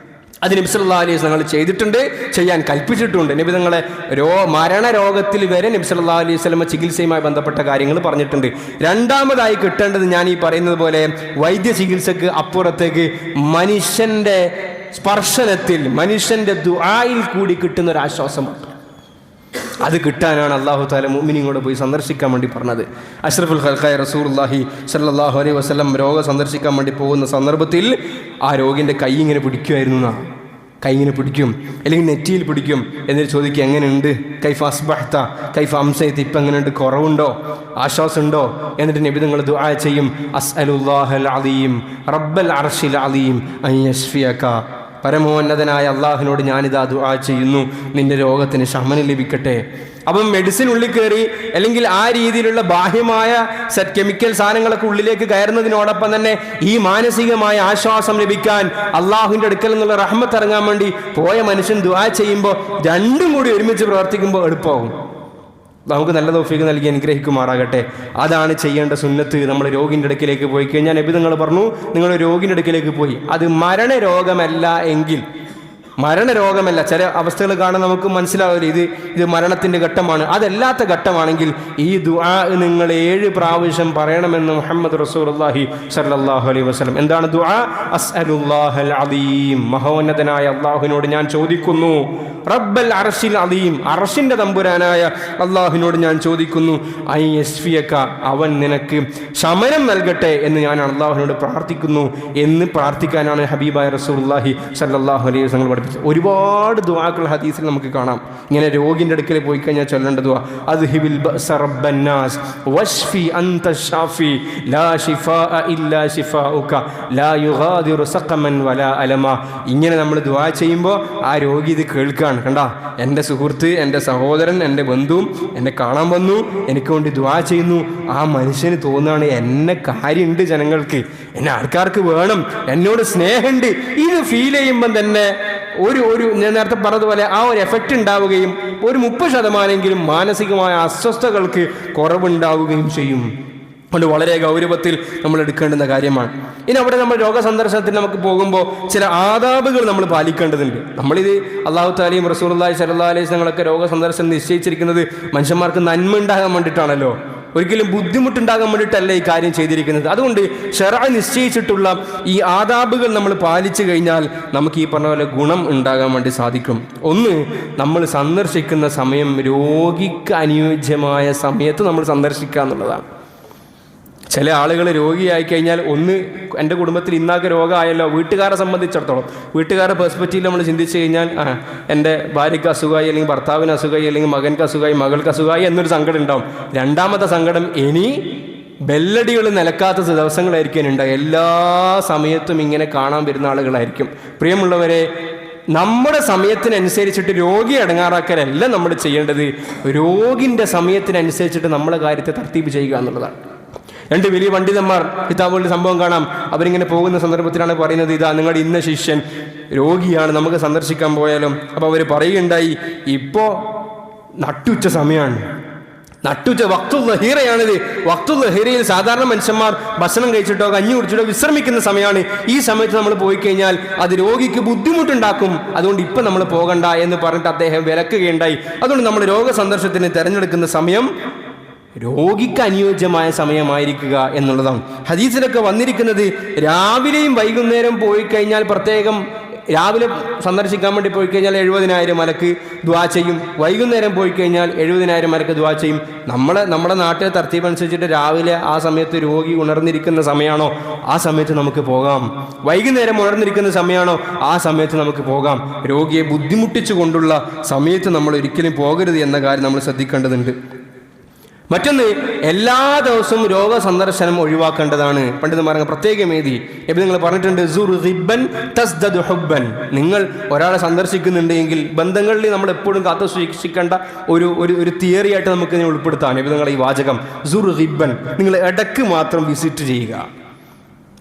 അത് നബി സല്ലല്ലാഹു അലൈഹി വസല്ലം ചെയ്തിട്ടുണ്ട്, ചെയ്യാൻ കൽപ്പിച്ചിട്ടുണ്ട്. നബി തങ്ങളെ മരണരോഗത്തിൽ വരെ നബി സല്ലല്ലാഹു അലൈഹി വസല്ലം ചികിത്സയുമായി ബന്ധപ്പെട്ട കാര്യങ്ങൾ പറഞ്ഞിട്ടുണ്ട്. രണ്ടാമതായി കിട്ടേണ്ടത് ഞാൻ ഈ പറയുന്നത് പോലെ വൈദ്യ ചികിത്സക്ക് അപ്പുറത്തേക്ക് മനുഷ്യൻ്റെ സ്പർശനത്തിൽ, മനുഷ്യൻ്റെ ദുആയിൽ കൂടി കിട്ടുന്ന ഒരു ആശ്വാസമാണ്. അത് കിട്ടാനാണ് അല്ലാഹു തആല മുഅ്മിനീങ്ങളോട് പോയി സന്ദർശിക്കാൻ വേണ്ടി പറഞ്ഞത്. അഷ്റഫുൽ ഖൽഖായ റസൂലുള്ളാഹി സ്വല്ലല്ലാഹു അലൈഹി വസല്ലം രോഗം സന്ദർശിക്കാൻ വേണ്ടി പോകുന്ന സന്ദർഭത്തിൽ ആ രോഗിൻ്റെ കൈ ഇങ്ങനെ പിടിക്കുമായിരുന്നു. കൈ ഇങ്ങനെ പിടിക്കും, അല്ലെങ്കിൽ നെറ്റിയിൽ പിടിക്കും, എന്നിട്ട് ചോദിക്കുക, എങ്ങനെയുണ്ട്, കൈഫ അസ്ബഹ്ത, കൈഫ അംസൈത, ഇപ്പം എങ്ങനെയുണ്ട്, കുറവുണ്ടോ, ആശ്വാസമുണ്ടോ? എന്നിട്ട് നബി തങ്ങൾ ദുആ ചെയ്യും, അസ്അലുല്ലാഹൽ അലീം റബ്ബൽ അർശിൽ അലീം അൻ യശ്ഫിയക, പരമോന്നതനായ അള്ളാഹുവിനോട് ഞാനിതാ ദുആ ചെയ്യുന്നു, നിന്റെ രോഗത്തിന് ശമനം ലഭിക്കട്ടെ. അപ്പം മെഡിസിൻ ഉള്ളിൽ കയറി, അല്ലെങ്കിൽ ആ രീതിയിലുള്ള ബാഹ്യമായ കെമിക്കൽ സാധനങ്ങളൊക്കെ ഉള്ളിലേക്ക് കയറുന്നതിനോടൊപ്പം തന്നെ ഈ മാനസികമായ ആശ്വാസം ലഭിക്കാൻ, അള്ളാഹുവിൻ്റെ അടുക്കൽ നിന്നുള്ള റഹ്മത്ത് ഇറങ്ങാൻ വേണ്ടി പോയ മനുഷ്യൻ ദുആ ചെയ്യുമ്പോൾ രണ്ടും കൂടി ഒരുമിച്ച് പ്രവർത്തിക്കുമ്പോൾ എളുപ്പമാകും. നമുക്ക് നല്ല തൗഫീഖ് നൽകി അനുഗ്രഹിക്കുമാറാകട്ടെ. അതാണ് ചെയ്യേണ്ട സുന്നത്ത്. നമ്മൾ രോഗിൻ്റെ അടുക്കിലേക്ക് പോയി കഴിഞ്ഞാൽ നബി തങ്ങൾ പറഞ്ഞു, നിങ്ങൾ രോഗിൻ്റെ അടുക്കിലേക്ക് പോയി, അത് മരണരോഗമല്ല എങ്കിൽ, മരണരോഗമല്ല, ചില അവസ്ഥകൾ കാണാൻ നമുക്ക് മനസ്സിലാവില്ല, ഇത് മരണത്തിൻ്റെ ഘട്ടമാണ്. അതല്ലാത്ത ഘട്ടമാണെങ്കിൽ ഈ ദുആ നിങ്ങൾ 7 പ്രാവശ്യം പറയണമെന്ന് മുഹമ്മദ് റസൂലുള്ളാഹി സ്വല്ലല്ലാഹു അലൈഹി വസല്ലം. എന്താണ് ദുആ? അസ്അലുല്ലാഹൽ അലീം, മഹോന്നതനായ അള്ളാഹുവിനോട് ഞാൻ ചോദിക്കുന്നു, റബ്ബൽ അർശിൽ അലീം, അർശിൻ്റെ തമ്പുരാനായ അള്ളാഹുവിനോട് ഞാൻ ചോദിക്കുന്നു, ഐ യശ്ഫിയക, അവൻ നിനക്ക് ശമനം നൽകട്ടെ എന്ന് ഞാൻ അള്ളാഹുവിനോട് പ്രാർത്ഥിക്കുന്നു എന്ന് പ്രാർത്ഥിക്കാനാണ് ഹബീബായ റസൂലുള്ളാഹി സ്വല്ലല്ലാഹു അലൈഹി വസല്ലം പഠിപ്പിച്ചത്. ഒരുപാട് ദുആകൾ ഹദീസിൽ നമുക്ക് കാണാം. ഇങ്ങനെ രോഗിൻ്റെ അടുക്കൽ പോയി കഴിഞ്ഞാൽ ചൊല്ലേണ്ട ദുആ, അദ്ഹിബിൽ ബഅസ റബ്ബന്നാസ് വശ്ഫി അൻത ശാഫി ലാ ശിഫാഅ ഇല്ലാ ശിഫാഉക ലാ യുഗാദിറു സഖമൻ വലാ അലമ. ഇങ്ങനെ നമ്മൾ ദുആ ചെയ്യുമ്പോൾ ആ രോഗി ഇത് കേൾക്കുകയാണ്. കണ്ടാ, എൻ്റെ സുഹൃത്ത്, എൻ്റെ സഹോദരൻ, എൻ്റെ ബന്ധുവും എന്നെ കാണാൻ വന്നു, എനിക്ക് വേണ്ടി ദുആ ചെയ്യുന്നു. ആ മനുഷ്യന് തോന്നുകയാണ്, എന്നെ കാര്യമുണ്ട്, ജനങ്ങൾക്ക് എന്നെ ആൾക്കാർക്ക് വേണം, എന്നോട് സ്നേഹമുണ്ട്. ഇത് ഫീൽ ചെയ്യുമ്പം തന്നെ ഞാൻ നേരത്തെ പറഞ്ഞതുപോലെ ആ ഒരു എഫക്റ്റ് ഉണ്ടാവുകയും ഒരു 30% മാനസികമായ അസ്വസ്ഥതകൾക്ക് കുറവുണ്ടാവുകയും ചെയ്യും. അതുകൊണ്ട് വളരെ ഗൗരവത്തിൽ നമ്മൾ എടുക്കേണ്ടുന്ന കാര്യമാണ്. ഇനി അവിടെ നമ്മൾ രോഗസന്ദർശനത്തിന് നമുക്ക് പോകുമ്പോൾ ചില ആദാബുകൾ നമ്മൾ പാലിക്കേണ്ടതുണ്ട്. നമ്മളിത് അല്ലാഹു തആലയും റസൂലുള്ളാഹി സ്വല്ലല്ലാഹു അലൈഹി വസല്ലമൊക്കെ രോഗസന്ദർശനം നിശ്ചയിച്ചിരിക്കുന്നത് മനുഷ്യന്മാർക്ക് നന്മ ഉണ്ടാകാൻ വേണ്ടിയിട്ടാണല്ലോ, ഒരിക്കലും ബുദ്ധിമുട്ടുണ്ടാകാൻ വേണ്ടിയിട്ടല്ല ഈ കാര്യം ചെയ്തിരിക്കുന്നത്. അതുകൊണ്ട് ശറഅ നിശ്ചയിച്ചിട്ടുള്ള ഈ ആദാബുകൾ നമ്മൾ പാലിച്ചു കഴിഞ്ഞാൽ നമുക്ക് ഈ പറഞ്ഞ പോലെ ഗുണം ഉണ്ടാകാൻ വേണ്ടി സാധിക്കും. ഒന്ന്, നമ്മൾ സന്ദർശിക്കുന്ന സമയം രോഗിക്ക് അനുയോജ്യമായ സമയത്ത് നമ്മൾ സന്ദർശിക്കുക എന്നുള്ളതാണ്. ചില ആളുകൾ രോഗിയായി കഴിഞ്ഞാൽ, ഒന്ന്, എൻ്റെ കുടുംബത്തിൽ ഇന്നാൾക്ക് രോഗമായല്ലോ, വീട്ടുകാരെ സംബന്ധിച്ചിടത്തോളം വീട്ടുകാരുടെ പെർസ്പെക്റ്റീവിൽ നമ്മൾ ചിന്തിച്ചു കഴിഞ്ഞാൽ, എൻ്റെ ഭാര്യയ്ക്ക് അസുഖമായി, അല്ലെങ്കിൽ ഭർത്താവിന് അസുഖമായി, അല്ലെങ്കിൽ മകൻക്ക് അസുഖമായി, മകൾക്ക് അസുഖമായി എന്നൊരു സങ്കടം ഉണ്ടാവും. രണ്ടാമത്തെ സങ്കടം, ഇനി ബെല്ലടികൾ നിലക്കാത്ത ദിവസങ്ങളായിരിക്കും ഉണ്ടാകുക. എല്ലാ സമയത്തും ഇങ്ങനെ കാണാൻ വരുന്ന ആളുകളായിരിക്കും. പ്രിയമുള്ളവരെ, നമ്മുടെ സമയത്തിനനുസരിച്ചിട്ട് രോഗിയെ അടങ്ങാറാക്കലല്ല നമ്മൾ ചെയ്യേണ്ടത്. രോഗിൻ്റെ സമയത്തിനനുസരിച്ചിട്ട് നമ്മളെ കാര്യത്തെ തർത്തീബ് ചെയ്യുക എന്നുള്ളതാണ്. രണ്ട് വലിയ പണ്ഡിതന്മാർ കിതാബുകളുടെ സംഭവം കാണാം. അവരിങ്ങനെ പോകുന്ന സന്ദർഭത്തിലാണ് പറയുന്നത്, ഇതാ നിങ്ങളുടെ ഇന്ന ശിഷ്യൻ രോഗിയാണ്, നമുക്ക് സന്ദർശിക്കാൻ പോയാലും. അപ്പോൾ അവർ പറയുകയുണ്ടായി, ഇപ്പോൾ നട്ടുച്ച സമയമാണ്, നട്ടുച്ച വക്തുൽ ലഹീറയാണിത്. വക്തുൽ ലഹീറയിൽ സാധാരണ മനുഷ്യന്മാർ ഭക്ഷണം കഴിച്ചിട്ടോ കഞ്ഞി കുടിച്ചിട്ടോ വിശ്രമിക്കുന്ന സമയമാണ്. ഈ സമയത്ത് നമ്മൾ പോയി കഴിഞ്ഞാൽ അത് രോഗിക്ക് ബുദ്ധിമുട്ടുണ്ടാക്കും, അതുകൊണ്ട് ഇപ്പം നമ്മൾ പോകണ്ട എന്ന് പറഞ്ഞിട്ട് അദ്ദേഹം വിലക്കുകയുണ്ടായി. അതുകൊണ്ട് നമ്മൾ രോഗസന്ദർശനത്തിന് തിരഞ്ഞെടുക്കുന്ന സമയം രോഗിക്ക് അനുയോജ്യമായ സമയമായിരിക്കുക എന്നുള്ളതാണ്. ഹദീസിലൊക്കെ വന്നിരിക്കുന്നത് രാവിലെയും വൈകുന്നേരം പോയി കഴിഞ്ഞാൽ പ്രത്യേകം, രാവിലെ സന്ദർശിക്കാൻ വേണ്ടി പോയി കഴിഞ്ഞാൽ 70,000 മലക്ക് ദുആ ചെയ്യും, വൈകുന്നേരം പോയി കഴിഞ്ഞാൽ 70,000 മലക്ക് ദുആ ചെയ്യും. നമ്മുടെ നാട്ടിലെ തർത്തീബ് അനുസരിച്ചിട്ട് രാവിലെ ആ സമയത്ത് രോഗി ഉണർന്നിരിക്കുന്ന സമയമാണോ ആ സമയത്ത് നമുക്ക് പോകാം, വൈകുന്നേരം ഉണർന്നിരിക്കുന്ന സമയമാണോ ആ സമയത്ത് നമുക്ക് പോകാം. രോഗിയെ ബുദ്ധിമുട്ടിച്ചു കൊണ്ടുള്ള സമയത്ത് നമ്മൾ ഒരിക്കലും പോകരുത് എന്ന കാര്യം നമ്മൾ ശ്രദ്ധിക്കേണ്ടതുണ്ട്. മറ്റൊന്ന്, എല്ലാ ദിവസവും രോഗസന്ദർശനം ഒഴിവാക്കേണ്ടതാണ്. പണ്ഡിതന്മാർ പ്രത്യേകം എഴുതി. എപ്പോൾ നിങ്ങൾ പറഞ്ഞിട്ടുണ്ട്, സുർ റിബ്ബൻ തസ്ദദു ഹുബ്ബൻ. നിങ്ങൾ ഒരാളെ സന്ദർശിക്കുന്നുണ്ടെങ്കിൽ ബന്ധങ്ങളിൽ നമ്മൾ എപ്പോഴും കാത്തു സൂക്ഷിക്കേണ്ട ഒരു തിയറി ആയിട്ട് നമുക്ക് ഇതിനെ ഉൾപ്പെടുത്താൻ ഇപ്പോൾ നിങ്ങൾ ഈ വാചകം സുർ റിബ്ബൻ, നിങ്ങൾ ഇടയ്ക്ക് മാത്രം വിസിറ്റ് ചെയ്യുക.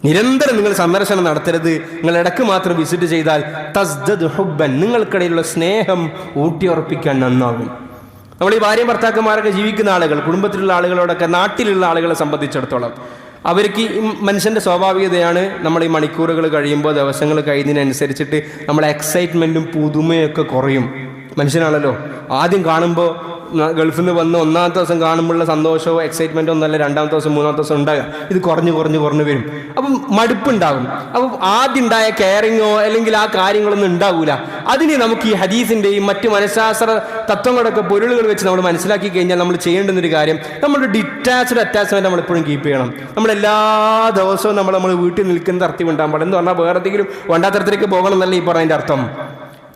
നിരന്തരം നിങ്ങൾ സന്ദർശനം നടത്തരുത്. നിങ്ങൾ ഇടയ്ക്ക് മാത്രം വിസിറ്റ് ചെയ്താൽ തസ്ദദു ഹുബ്ബൻ, നിങ്ങൾക്കിടയിലുള്ള സ്നേഹം ഊട്ടിയുറപ്പിക്കാൻ നന്നാകും. നമ്മൾ ഈ ഭാര്യ ഭർത്താക്കന്മാരൊക്കെ ജീവിക്കുന്ന ആളുകൾ, കുടുംബത്തിലുള്ള ആളുകളോടൊക്കെ, നാട്ടിലുള്ള ആളുകളെ സംബന്ധിച്ചിടത്തോളം അവർക്ക് ഈ മനുഷ്യൻ്റെ സ്വാഭാവികതയാണ്, നമ്മൾ ഈ മണിക്കൂറുകൾ കഴിയുമ്പോൾ, ദിവസങ്ങൾ കഴിയുന്നതിനനുസരിച്ചിട്ട് നമ്മളെ എക്സൈറ്റ്മെൻറ്റും പുതുമയൊക്കെ കുറയും. മനുഷ്യനാണല്ലോ, ആദ്യം കാണുമ്പോൾ ഗൾഫിൽ നിന്ന് വന്ന് ഒന്നാമത്തെ ദിവസം കാണുമ്പോഴുള്ള സന്തോഷമോ എക്സൈറ്റ്മെൻറ്റോ ഒന്നല്ല രണ്ടാമത്തെ ദിവസം മൂന്നാമത്തെ ദിവസം ഉണ്ടാകുക. ഇത് കുറഞ്ഞ് വരും. അപ്പം മടുപ്പുണ്ടാകും. അപ്പം ആദ്യം ഉണ്ടായ കെയറിങ്ങോ അല്ലെങ്കിൽ ആ കാര്യങ്ങളൊന്നും ഉണ്ടാവില്ല. അതിന് നമുക്ക് ഈ ഹദീസിൻ്റെയും മറ്റു മനഃശാസ്ത്ര തത്വങ്ങളൊക്കെ പൊരുളുകൾ വെച്ച് നമ്മൾ മനസ്സിലാക്കി കഴിഞ്ഞാൽ നമ്മൾ ചെയ്യേണ്ടുന്നൊരു കാര്യം, നമ്മുടെ ഡിറ്റാച്ച്ഡ് അറ്റാച്ച്മെൻറ്റ് നമ്മളെപ്പോഴും കീപ്പ് ചെയ്യണം. നമ്മളെല്ലാ ദിവസവും നമ്മൾ വീട്ടിൽ നിൽക്കുന്ന തർത്തീബ് ഉണ്ടാകാൻ പാടില്ല. എന്ന് പറഞ്ഞാൽ വേറെ എന്തെങ്കിലും വേണ്ടാത്തരത്തിലേക്ക് പോകണം എന്നല്ല ഈ പറഞ്ഞതിൻ്റെ അർത്ഥം.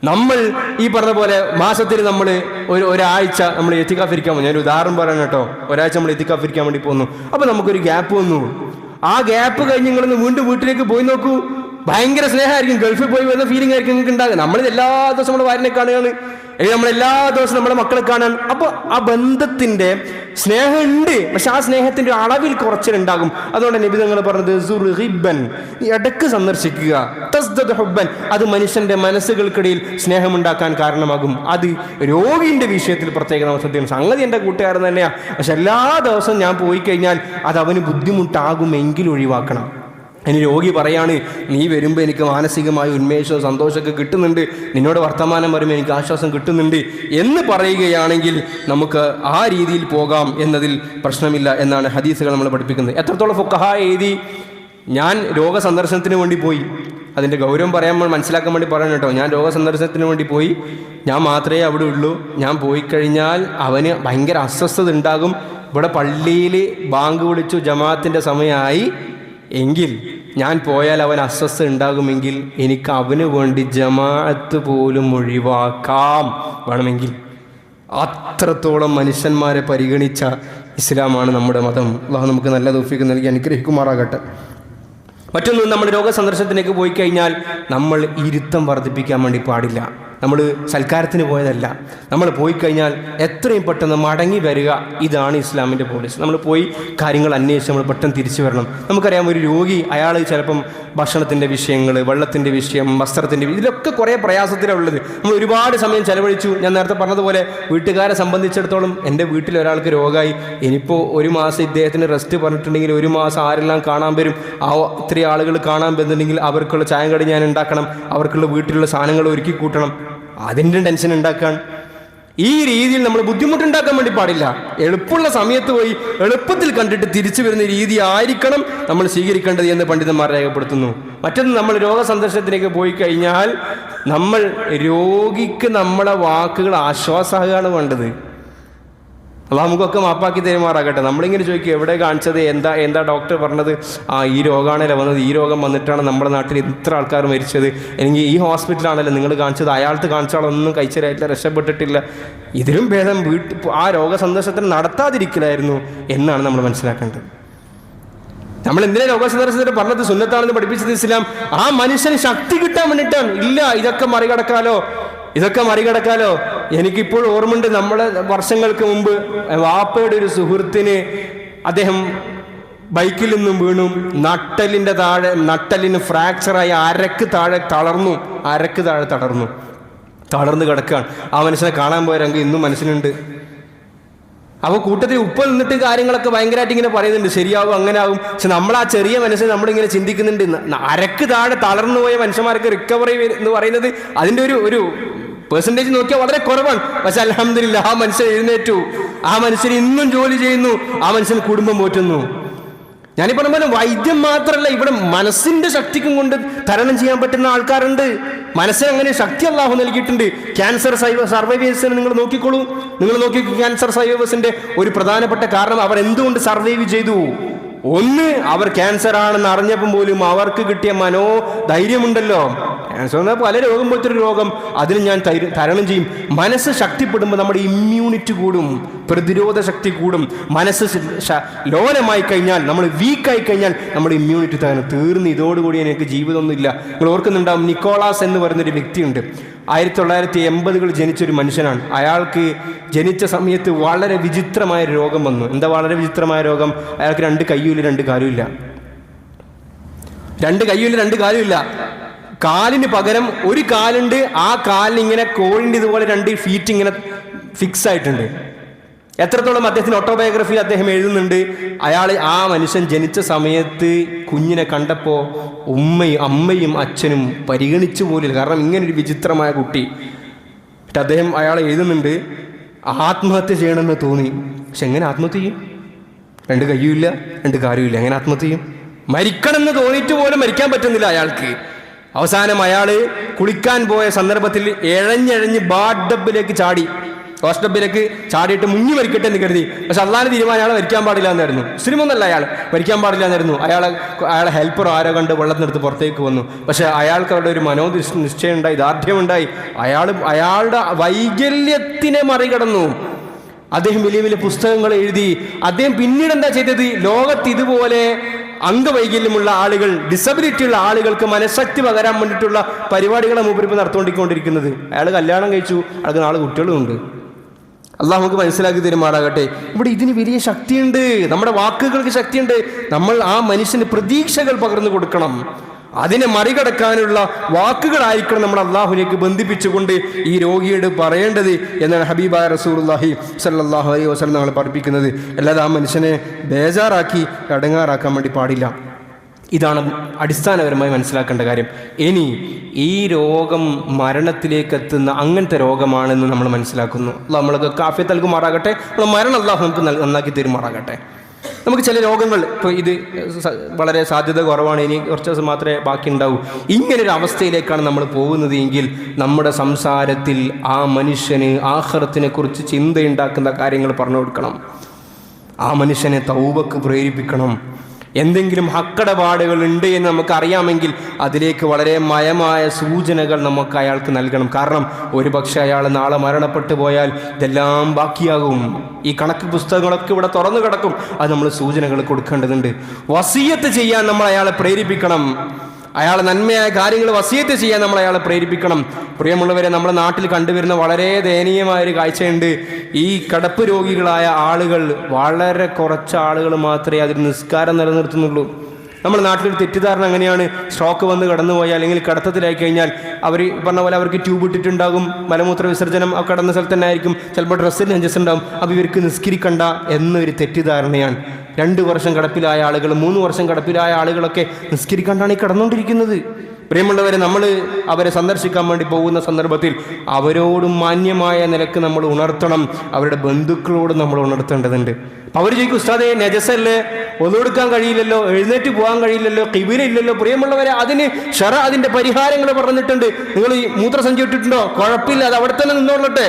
നമ്മൾ ഈ പറഞ്ഞ പോലെ മാസത്തിൽ നമ്മൾ ഒരാഴ്ച നമ്മൾ എത്തിക്കാഫിരിക്കാൻ പോകും. ഞാനൊരു ഉദാഹരണം പറയാൻ കേട്ടോ, ഒരാഴ്ച നമ്മൾ എത്തിക്കാഫിരിക്കാൻ വേണ്ടി പോകുന്നു. അപ്പോൾ നമുക്കൊരു ഗ്യാപ്പ് വന്നു. ആ ഗ്യാപ്പ് കഴിഞ്ഞ് നിങ്ങളൊന്ന് വീണ്ടും വീട്ടിലേക്ക് പോയി നോക്കൂ, ഭയങ്കര സ്നേഹമായിരിക്കും. ഗൾഫിൽ പോയി വരുന്ന ഫീലിംഗ് ആയിരിക്കും നിങ്ങൾക്ക് ഉണ്ടാകുക. നമ്മൾ എല്ലാ ദിവസവും നമ്മുടെ ഭാര്യനെ കാണുകയാണ്, അല്ലെങ്കിൽ നമ്മൾ എല്ലാ ദിവസവും നമ്മുടെ മക്കളെ കാണാൻ. അപ്പോൾ ആ ബന്ധത്തിൻ്റെ സ്നേഹമുണ്ട്, പക്ഷെ ആ സ്നേഹത്തിൻ്റെ അളവിൽ കുറച്ചിലുണ്ടാകും. അതുകൊണ്ട് നബി തങ്ങൾ പറഞ്ഞത് സുർ റിബ്ബൻ, നീ ഇടയ്ക്ക് സന്ദർശിക്കുക. തസ്ദദ് ഹുബ്ബൻ, അത് മനുഷ്യൻ്റെ മനസ്സുകൾക്കിടയിൽ സ്നേഹമുണ്ടാക്കാൻ കാരണമാകും. അത് രോഗിൻ്റെ വിഷയത്തിൽ പ്രത്യേകം നമ്മൾ ശ്രദ്ധിക്കണം. സംഗതി എൻ്റെ കൂട്ടുകാരൻ തന്നെയാണ്, പക്ഷെ എല്ലാ ദിവസവും ഞാൻ പോയി കഴിഞ്ഞാൽ അത് അവന് ബുദ്ധിമുട്ടാകുമെങ്കിൽ ഒഴിവാക്കണം. ഇനി രോഗി പറയാണ്, നീ വരുമ്പോൾ എനിക്ക് മാനസികമായ ഉന്മേഷവും സന്തോഷമൊക്കെ കിട്ടുന്നുണ്ട്, നിന്നോട് വർത്തമാനം പറയുമ്പോൾ എനിക്ക് ആശ്വാസം കിട്ടുന്നുണ്ട് എന്ന് പറയുകയാണെങ്കിൽ നമുക്ക് ആ രീതിയിൽ പോകാം എന്നതിൽ പ്രശ്നമില്ല എന്നാണ് ഹദീസുകൾ നമ്മൾ പഠിപ്പിക്കുന്നത്. എത്രത്തോളം ഫുഖഹ എഴുതി, ഞാൻ രോഗസന്ദർശനത്തിന് വേണ്ടി പോയി, അതിൻ്റെ ഗൗരവം പറയാൻ മനസ്സിലാക്കാൻ വേണ്ടി പറയാൻ കേട്ടോ. ഞാൻ രോഗസന്ദർശനത്തിന് വേണ്ടി പോയി, ഞാൻ മാത്രമേ അവിടെ ഉള്ളൂ. ഞാൻ പോയി കഴിഞ്ഞാൽ അവന് ഭയങ്കര അസ്വസ്ഥത ഉണ്ടാകും. ഇവിടെ പള്ളിയിൽ ബാങ്ക് വിളിച്ചു ജമാഅത്തിൻ്റെ സമയമായി എങ്കിൽ ഞാൻ പോയാൽ അവൻ അസ്വസ്ഥ ഉണ്ടാകുമെങ്കിൽ എനിക്ക് അവന് വേണ്ടി ജമാഅത്ത് പോലും ഒഴിവാക്കാം വേണമെങ്കിൽ. അത്രത്തോളം മനുഷ്യന്മാരെ പരിഗണിച്ച ഇസ്ലാമാണ് നമ്മുടെ മതം. അല്ലാഹു നമുക്ക് നല്ല തൗഫീഖ് നൽകി അനുഗ്രഹിക്കുമാറാകട്ടെ. മറ്റൊന്നും, നമ്മൾ രോഗസന്ദർശനത്തിലേക്ക് പോയി കഴിഞ്ഞാൽ നമ്മൾ ഇരുത്തം വർദ്ധിപ്പിക്കാൻ വേണ്ടി പാടില്ല. നമ്മൾ സൽക്കാരത്തിന് പോയതല്ല. നമ്മൾ പോയി കഴിഞ്ഞാൽ എത്രയും പെട്ടെന്ന് മടങ്ങി വരിക, ഇതാണ് ഇസ്ലാമിൻ്റെ പോളിസി. നമ്മൾ പോയി കാര്യങ്ങൾ അന്വേഷിച്ച് നമ്മൾ പെട്ടെന്ന് തിരിച്ചു വരണം. നമുക്കറിയാം, ഒരു രോഗി അയാൾ ചിലപ്പം ഭക്ഷണത്തിൻ്റെ വിഷയങ്ങൾ, വെള്ളത്തിൻ്റെ വിഷയം, വസ്ത്രത്തിൻ്റെ, ഇതിലൊക്കെ കുറേ പ്രയാസത്തിലാണ് ഉള്ളത്. നമ്മൾ ഒരുപാട് സമയം ചെലവഴിച്ചു. ഞാൻ നേരത്തെ പറഞ്ഞതുപോലെ വീട്ടുകാരെ സംബന്ധിച്ചിടത്തോളം എൻ്റെ വീട്ടിൽ ഒരാൾക്ക് രോഗമായി, ഇനിയിപ്പോൾ ഒരു മാസം ഇദ്ദേഹത്തിന് റെസ്റ്റ് പറഞ്ഞിട്ടുണ്ടെങ്കിൽ ഒരു മാസം ആരെല്ലാം കാണാൻ വരും, ആ ഇത്രയും ആളുകൾ കാണാൻ വരുന്നുണ്ടെങ്കിൽ അവർക്കുള്ള ചായ കടി ഞാൻ ഉണ്ടാക്കണം, അവർക്കുള്ള വീട്ടിലുള്ള സാധനങ്ങൾ ഒരുക്കി കൂട്ടണം, അതിൻ്റെ ടെൻഷൻ ഉണ്ടാക്കാൻ. ഈ രീതിയിൽ നമ്മൾ ബുദ്ധിമുട്ടുണ്ടാക്കാൻ വേണ്ടി പാടില്ല. എളുപ്പമുള്ള സമയത്ത് പോയി എളുപ്പത്തിൽ കണ്ടിട്ട് തിരിച്ചു വരുന്ന രീതി ആയിരിക്കണം നമ്മൾ സ്വീകരിക്കേണ്ടത് എന്ന് പണ്ഡിതന്മാർ രേഖപ്പെടുത്തുന്നു. മറ്റൊന്ന്, നമ്മൾ രോഗസന്ദർശനത്തിലേക്ക് പോയി കഴിഞ്ഞാൽ നമ്മൾ രോഗിക്ക് നമ്മളെ വാക്കുകൾ ആശ്വാസമാണ് വേണ്ടത്. അള്ളാഹു നമുക്കൊക്കെ മാപ്പാക്കി തരുമാറാകട്ടെ. നമ്മളിങ്ങനെ ചോദിക്കും, എവിടെ കാണിച്ചത്, എന്താ ഡോക്ടർ പറഞ്ഞത്, ഈ രോഗമാണല്ലോ വന്നത്, ഈ രോഗം വന്നിട്ടാണ് നമ്മുടെ നാട്ടിൽ ഇത്ര ആൾക്കാർ മരിച്ചത്, അല്ലെങ്കിൽ ഈ ഹോസ്പിറ്റലാണല്ലോ നിങ്ങൾ കാണിച്ചത്, അയാൾക്ക് കാണിച്ചാളൊന്നും കഴിച്ചതായിട്ടില്ല, രക്ഷപ്പെട്ടിട്ടില്ല, ഇതിലും ഭേദം ആ രോഗസന്ദർശനത്തിന് നടത്താതിരിക്കലായിരുന്നു എന്നാണ് നമ്മൾ മനസ്സിലാക്കേണ്ടത്. നമ്മൾ എന്തിനാ രോഗസന്ദർശനത്തിന് പറഞ്ഞത് സുന്നത്താണെന്ന് പഠിപ്പിച്ചത് ഇസ്ലാം? ആ മനുഷ്യന് ശക്തി കിട്ടാൻ വേണ്ടിയിട്ടാണ്. ഇല്ല ഇതൊക്കെ മറികടക്കാലോ. എനിക്കിപ്പോൾ ഓർമ്മയുണ്ട്, നമ്മുടെ വർഷങ്ങൾക്ക് മുമ്പ് വാപ്പയുടെ ഒരു സുഹൃത്തിന് അദ്ദേഹം ബൈക്കിൽ നിന്നും വീണു, നട്ടലിന് ഫ്രാക്ചറായി അരക്ക് താഴെ തളർന്നു കിടക്കുകയാണ്. ആ മനുഷ്യനെ കാണാൻ പോയ രംഗം ഇന്നും മനസ്സിലുണ്ട്. അപ്പോൾ കൂട്ടത്തിൽ ഉപ്പ നിന്നിട്ട് കാര്യങ്ങളൊക്കെ ഭയങ്കരമായിട്ട് ഇങ്ങനെ പറയുന്നുണ്ട്, ശരിയാവും അങ്ങനെ ആവും. പക്ഷെ നമ്മൾ ആ ചെറിയ മനസ്സിൽ നമ്മളിങ്ങനെ ചിന്തിക്കുന്നുണ്ട്, അരക്ക് താഴെ തളർന്നു പോയ മനുഷ്യന്മാർക്ക് റിക്കവറി എന്ന് പറയുന്നത് അതിൻ്റെ ഒരു പെർസെൻറ്റേജ് നോക്കിയാൽ വളരെ കുറവാണ്. പക്ഷെ അൽഹംദുലില്ലാഹ് ആ മനുഷ്യൻ എഴുന്നേറ്റു, ആ മനുഷ്യൻ ഇന്നും ജോലി ചെയ്യുന്നു, ആ മനുഷ്യൻ കുടുംബം പോറ്റുന്നു. ഞാനീ പറഞ്ഞ പോലെ വൈദ്യം മാത്രമല്ല, ഇവിടെ മനസ്സിന്റെ ശക്തിക്കും കൊണ്ട് തരണം ചെയ്യാൻ പറ്റുന്ന ആൾക്കാരുണ്ട്. മനസ്സിന് അങ്ങനെ ശക്തി അല്ലാഹു നൽകിയിട്ടുണ്ട്. ക്യാൻസർ സർവൈവേഴ്സിനെ നിങ്ങൾ നോക്കിക്കോളൂ. ക്യാൻസർ സർവൈവേഴ്സിന്റെ ഒരു പ്രധാനപ്പെട്ട കാരണം അവർ എന്തുകൊണ്ട് സർവൈവ് ചെയ്തു. ഒന്ന്, അവർ ക്യാൻസർ ആണെന്ന് അറിഞ്ഞപ്പം പോലും അവർക്ക് കിട്ടിയ മനോധൈര്യമുണ്ടല്ലോ. ക്യാൻസർ എന്നാൽ പല രോഗം പോലത്തെ ഒരു രോഗം, അതിന് ഞാൻ തരണം ചെയ്യും. മനസ്സ് ശക്തിപ്പെടുമ്പോൾ നമ്മുടെ ഇമ്മ്യൂണിറ്റി കൂടും, പ്രതിരോധ ശക്തി കൂടും. മനസ്സ് ലോലമായി കഴിഞ്ഞാൽ, നമ്മൾ വീക്കായി കഴിഞ്ഞാൽ നമ്മുടെ ഇമ്മ്യൂണിറ്റി തീർന്ന് ഇതോടുകൂടി എനിക്ക് ജീവിതമൊന്നുമില്ല. നിങ്ങൾ ഓർക്കുന്നുണ്ടാവും, നിക്കോളാസ് എന്ന് പറയുന്നൊരു വ്യക്തിയുണ്ട്. 1980 ജനിച്ചൊരു മനുഷ്യനാണ്. അയാൾക്ക് ജനിച്ച സമയത്ത് വളരെ വിചിത്രമായ രോഗം വന്നു. എന്താ വളരെ വിചിത്രമായ രോഗം? അയാൾക്ക് 2 കയ്യുമില്ല 2 കാലുമില്ല. 2 കയ്യുമില്ല 2 കാലുമില്ല. കാലിന് പകരം ഒരു കാലുണ്ട്. ആ കാലിന് ഇങ്ങനെ കോഴിൻ്റെ ഇതുപോലെ 2 ഫീറ്റ് ഇങ്ങനെ ഫിക്സ് ആയിട്ടുണ്ട്. എത്രത്തോളം അദ്ദേഹത്തിന് ഓട്ടോബയോഗ്രഫിയിൽ അദ്ദേഹം എഴുതുന്നുണ്ട്, ആ മനുഷ്യൻ ജനിച്ച സമയത്ത് കുഞ്ഞിനെ കണ്ടപ്പോൾ അമ്മയും അച്ഛനും പരിഗണിച്ചു പോലില്ല. കാരണം ഇങ്ങനൊരു വിചിത്രമായ കുട്ടി. അയാൾ എഴുതുന്നുണ്ട്, ആത്മഹത്യ ചെയ്യണമെന്ന് തോന്നി. പക്ഷെ എങ്ങനെ ആത്മഹത്യ ചെയ്യും? 2 കയ്യുമില്ല 2 കാലുമില്ല, എങ്ങനെ ആത്മഹത്യ ചെയ്യും? മരിക്കണമെന്ന് തോന്നിയിട്ട് പോലും മരിക്കാൻ പറ്റുന്നില്ല അയാൾക്ക്. അവസാനം അയാൾ കുളിക്കാൻ പോയ സന്ദർഭത്തിൽ എഴഞ്ഞെഴഞ്ഞ് വാഷ് ഡബ്ബിലേക്ക് ചാടിയിട്ട് മുങ്ങി മരിക്കട്ടെ എന്ന് കരുതി. പക്ഷെ അള്ളാഹിന്റെ തീരുമാനം അയാൾ മരിക്കാൻ പാടില്ല എന്നായിരുന്നു. മുസ്ലിമൊന്നല്ല, അയാൾ മരിക്കാൻ പാടില്ല എന്നായിരുന്നു. അയാളെ ഹെൽപ്പർ ആരോ കണ്ട് വെള്ളത്തിനെടുത്ത് പുറത്തേക്ക് വന്നു. പക്ഷെ അയാൾക്ക് അവരുടെ ഒരു നിശ്ചയം ഉണ്ടായി, ദാർഢ്യമുണ്ടായി. അയാളുടെ വൈകല്യത്തിനെ മറികടന്നു. അദ്ദേഹം വലിയ വലിയ പുസ്തകങ്ങൾ എഴുതി. അദ്ദേഹം പിന്നീട് എന്താ ചെയ്തത്? ലോകത്ത് ഇതുപോലെ അംഗവൈകല്യമുള്ള ആളുകൾ, ഡിസബിലിറ്റി ഉള്ള ആളുകൾക്ക് മനഃശക്തി പകരാൻ വേണ്ടിയിട്ടുള്ള പരിപാടികളെ മൂപ്പരിപ്പ് നടത്തുകൊണ്ടിരിക്കുന്നത്. അയാൾ കല്യാണം കഴിച്ചു, അയാൾക്ക് 4 കുട്ടികളും ഉണ്ട്. അള്ളാഹു നമുക്ക് മനസ്സിലാക്കി തരുമാറാകട്ടെ. ഇവിടെ ഇതിന് വലിയ ശക്തിയുണ്ട്, നമ്മുടെ വാക്കുകൾക്ക് ശക്തിയുണ്ട്. നമ്മൾ ആ മനുഷ്യന് പ്രതീക്ഷകൾ പകർന്നു കൊടുക്കണം. അതിനെ മറികടക്കാനുള്ള വാക്കുകളായിരിക്കണം നമ്മൾ അള്ളാഹുലേക്ക് ബന്ധിപ്പിച്ചുകൊണ്ട് ഈ രോഗിയോട് പറയേണ്ടത് എന്നാണ് ഹബീബായ റസൂലുള്ളാഹി സ്വല്ലല്ലാഹു അലൈഹി വസല്ലം നമ്മൾ പഠിപ്പിക്കുന്നത്. അല്ലാതെ ആ മനുഷ്യനെ ബേജാറാക്കി അടങ്ങാറാക്കാൻ വേണ്ടി പാടില്ല. ഇതാണ് അടിസ്ഥാനപരമായി മനസ്സിലാക്കേണ്ട കാര്യം. ഇനി ഈ രോഗം മരണത്തിലേക്ക് എത്തുന്ന അങ്ങനത്തെ രോഗമാണെന്ന് നമ്മൾ മനസ്സിലാക്കുന്നു. നമ്മൾക്ക് കാഫിയത്ത് നൽകുമാറാകട്ടെ. മരണം അല്ലാഹു നമുക്ക് നന്നാക്കി തരുമാറാകട്ടെ. നമുക്ക് ചില രോഗങ്ങൾ, ഇപ്പോൾ ഇത് വളരെ സാധ്യത കുറവാണ്, ഇനി കുറച്ച് ദിവസം മാത്രമേ ബാക്കി ഉണ്ടാവൂ. ഇങ്ങനൊരു അവസ്ഥയിലേക്കാണ് നമ്മൾ പോകുന്നത് എങ്കിൽ നമ്മുടെ സംസാരത്തിൽ ആ മനുഷ്യന് ആഖിറത്തിനെ കുറിച്ച് ചിന്തയുണ്ടാക്കുന്ന കാര്യങ്ങൾ പറഞ്ഞു കൊടുക്കണം. ആ മനുഷ്യനെ തൗബക്ക് പ്രേരിപ്പിക്കണം. എന്തെങ്കിലും ഹക്കടപാടുകൾ ഉണ്ട് എന്ന് നമുക്ക് അറിയാമെങ്കിൽ അതിലേക്ക് വളരെ മയമായ സൂചനകൾ നമുക്ക് അയാൾക്ക് നൽകണം. കാരണം ഒരുപക്ഷെ അയാൾ നാളെ മരണപ്പെട്ടു പോയാൽ ഇതെല്ലാം ബാക്കിയാകും. ഈ കണക്ക് പുസ്തകങ്ങളൊക്കെ ഇവിടെ തുറന്നു കിടക്കും. അത് നമ്മൾ സൂചനകൾ കൊടുക്കേണ്ടതുണ്ട്. വസിയത്ത് ചെയ്യാൻ നമ്മൾ അയാളെ പ്രേരിപ്പിക്കണം. അയാളെ നന്മയായ കാര്യങ്ങൾ വസിയത്ത് ചെയ്യാൻ നമ്മൾ അയാളെ പ്രേരിപ്പിക്കണം. പ്രിയമുള്ളവരെ, നമ്മുടെ നാട്ടിൽ കണ്ടുവരുന്ന വളരെ ദയനീയമായൊരു കാഴ്ചയുണ്ട്. ഈ കിടപ്പ് രോഗികളായ ആളുകൾ, വളരെ കുറച്ച് ആളുകൾ മാത്രമേ അതിൽ നിസ്കാരം നിലനിർത്തുന്നുള്ളൂ. നമ്മുടെ നാട്ടിലൊരു തെറ്റിദ്ധാരണ അങ്ങനെയാണ്. സ്ട്രോക്ക് വന്ന് കടന്നുപോയാൽ അല്ലെങ്കിൽ കടത്തത്തിലായി കഴിഞ്ഞാൽ അവർ പറഞ്ഞ പോലെ അവർക്ക് ട്യൂബ് ഇട്ടിട്ടുണ്ടാകും, മലമൂത്ര വിസർജനം ആ കടന്ന സ്ഥലത്ത് തന്നെ ആയിരിക്കും, ചിലപ്പോൾ ഡ്രസ്സിൽ നെഞ്ചസ് ഉണ്ടാകും, അപ്പോൾ ഇവർക്ക് നിസ്കരിക്കണ്ട എന്നൊരു തെറ്റിദ്ധാരണയാണ്. 2 വർഷം കിടപ്പിലായ ആളുകൾ, 3 വർഷം കിടപ്പിലായ ആളുകളൊക്കെ നിസ്കരിക്കാണ്ടാണ് ഈ കടന്നുകൊണ്ടിരിക്കുന്നത്. പ്രിയമുള്ളവരെ, നമ്മൾ അവരെ സന്ദർശിക്കാൻ വേണ്ടി പോകുന്ന സന്ദർഭത്തിൽ അവരോടും മാന്യമായ നിലക്ക് നമ്മൾ ഉണർത്തണം. അവരുടെ ബന്ധുക്കളോട് നമ്മൾ ഉണർത്തേണ്ടതുണ്ട്. അവർ ചോദിക്കും, ഉസ്താദേ നജസല്ലേ, ഒന്നുകൊടുക്കാൻ കഴിയില്ലല്ലോ, എഴുന്നേറ്റ് പോകാൻ കഴിയില്ലല്ലോ, ഖിബില ഇല്ലല്ലോ. പ്രിയമുള്ളവരെ, അതിന്റെ പരിഹാരങ്ങൾ പറഞ്ഞിട്ടുണ്ട്. നിങ്ങൾ ഈ മൂത്രസഞ്ചി ഇട്ടിട്ടുണ്ടോ? കുഴപ്പമില്ല, അത് അവിടെ തന്നെ നിന്നോളട്ടെ.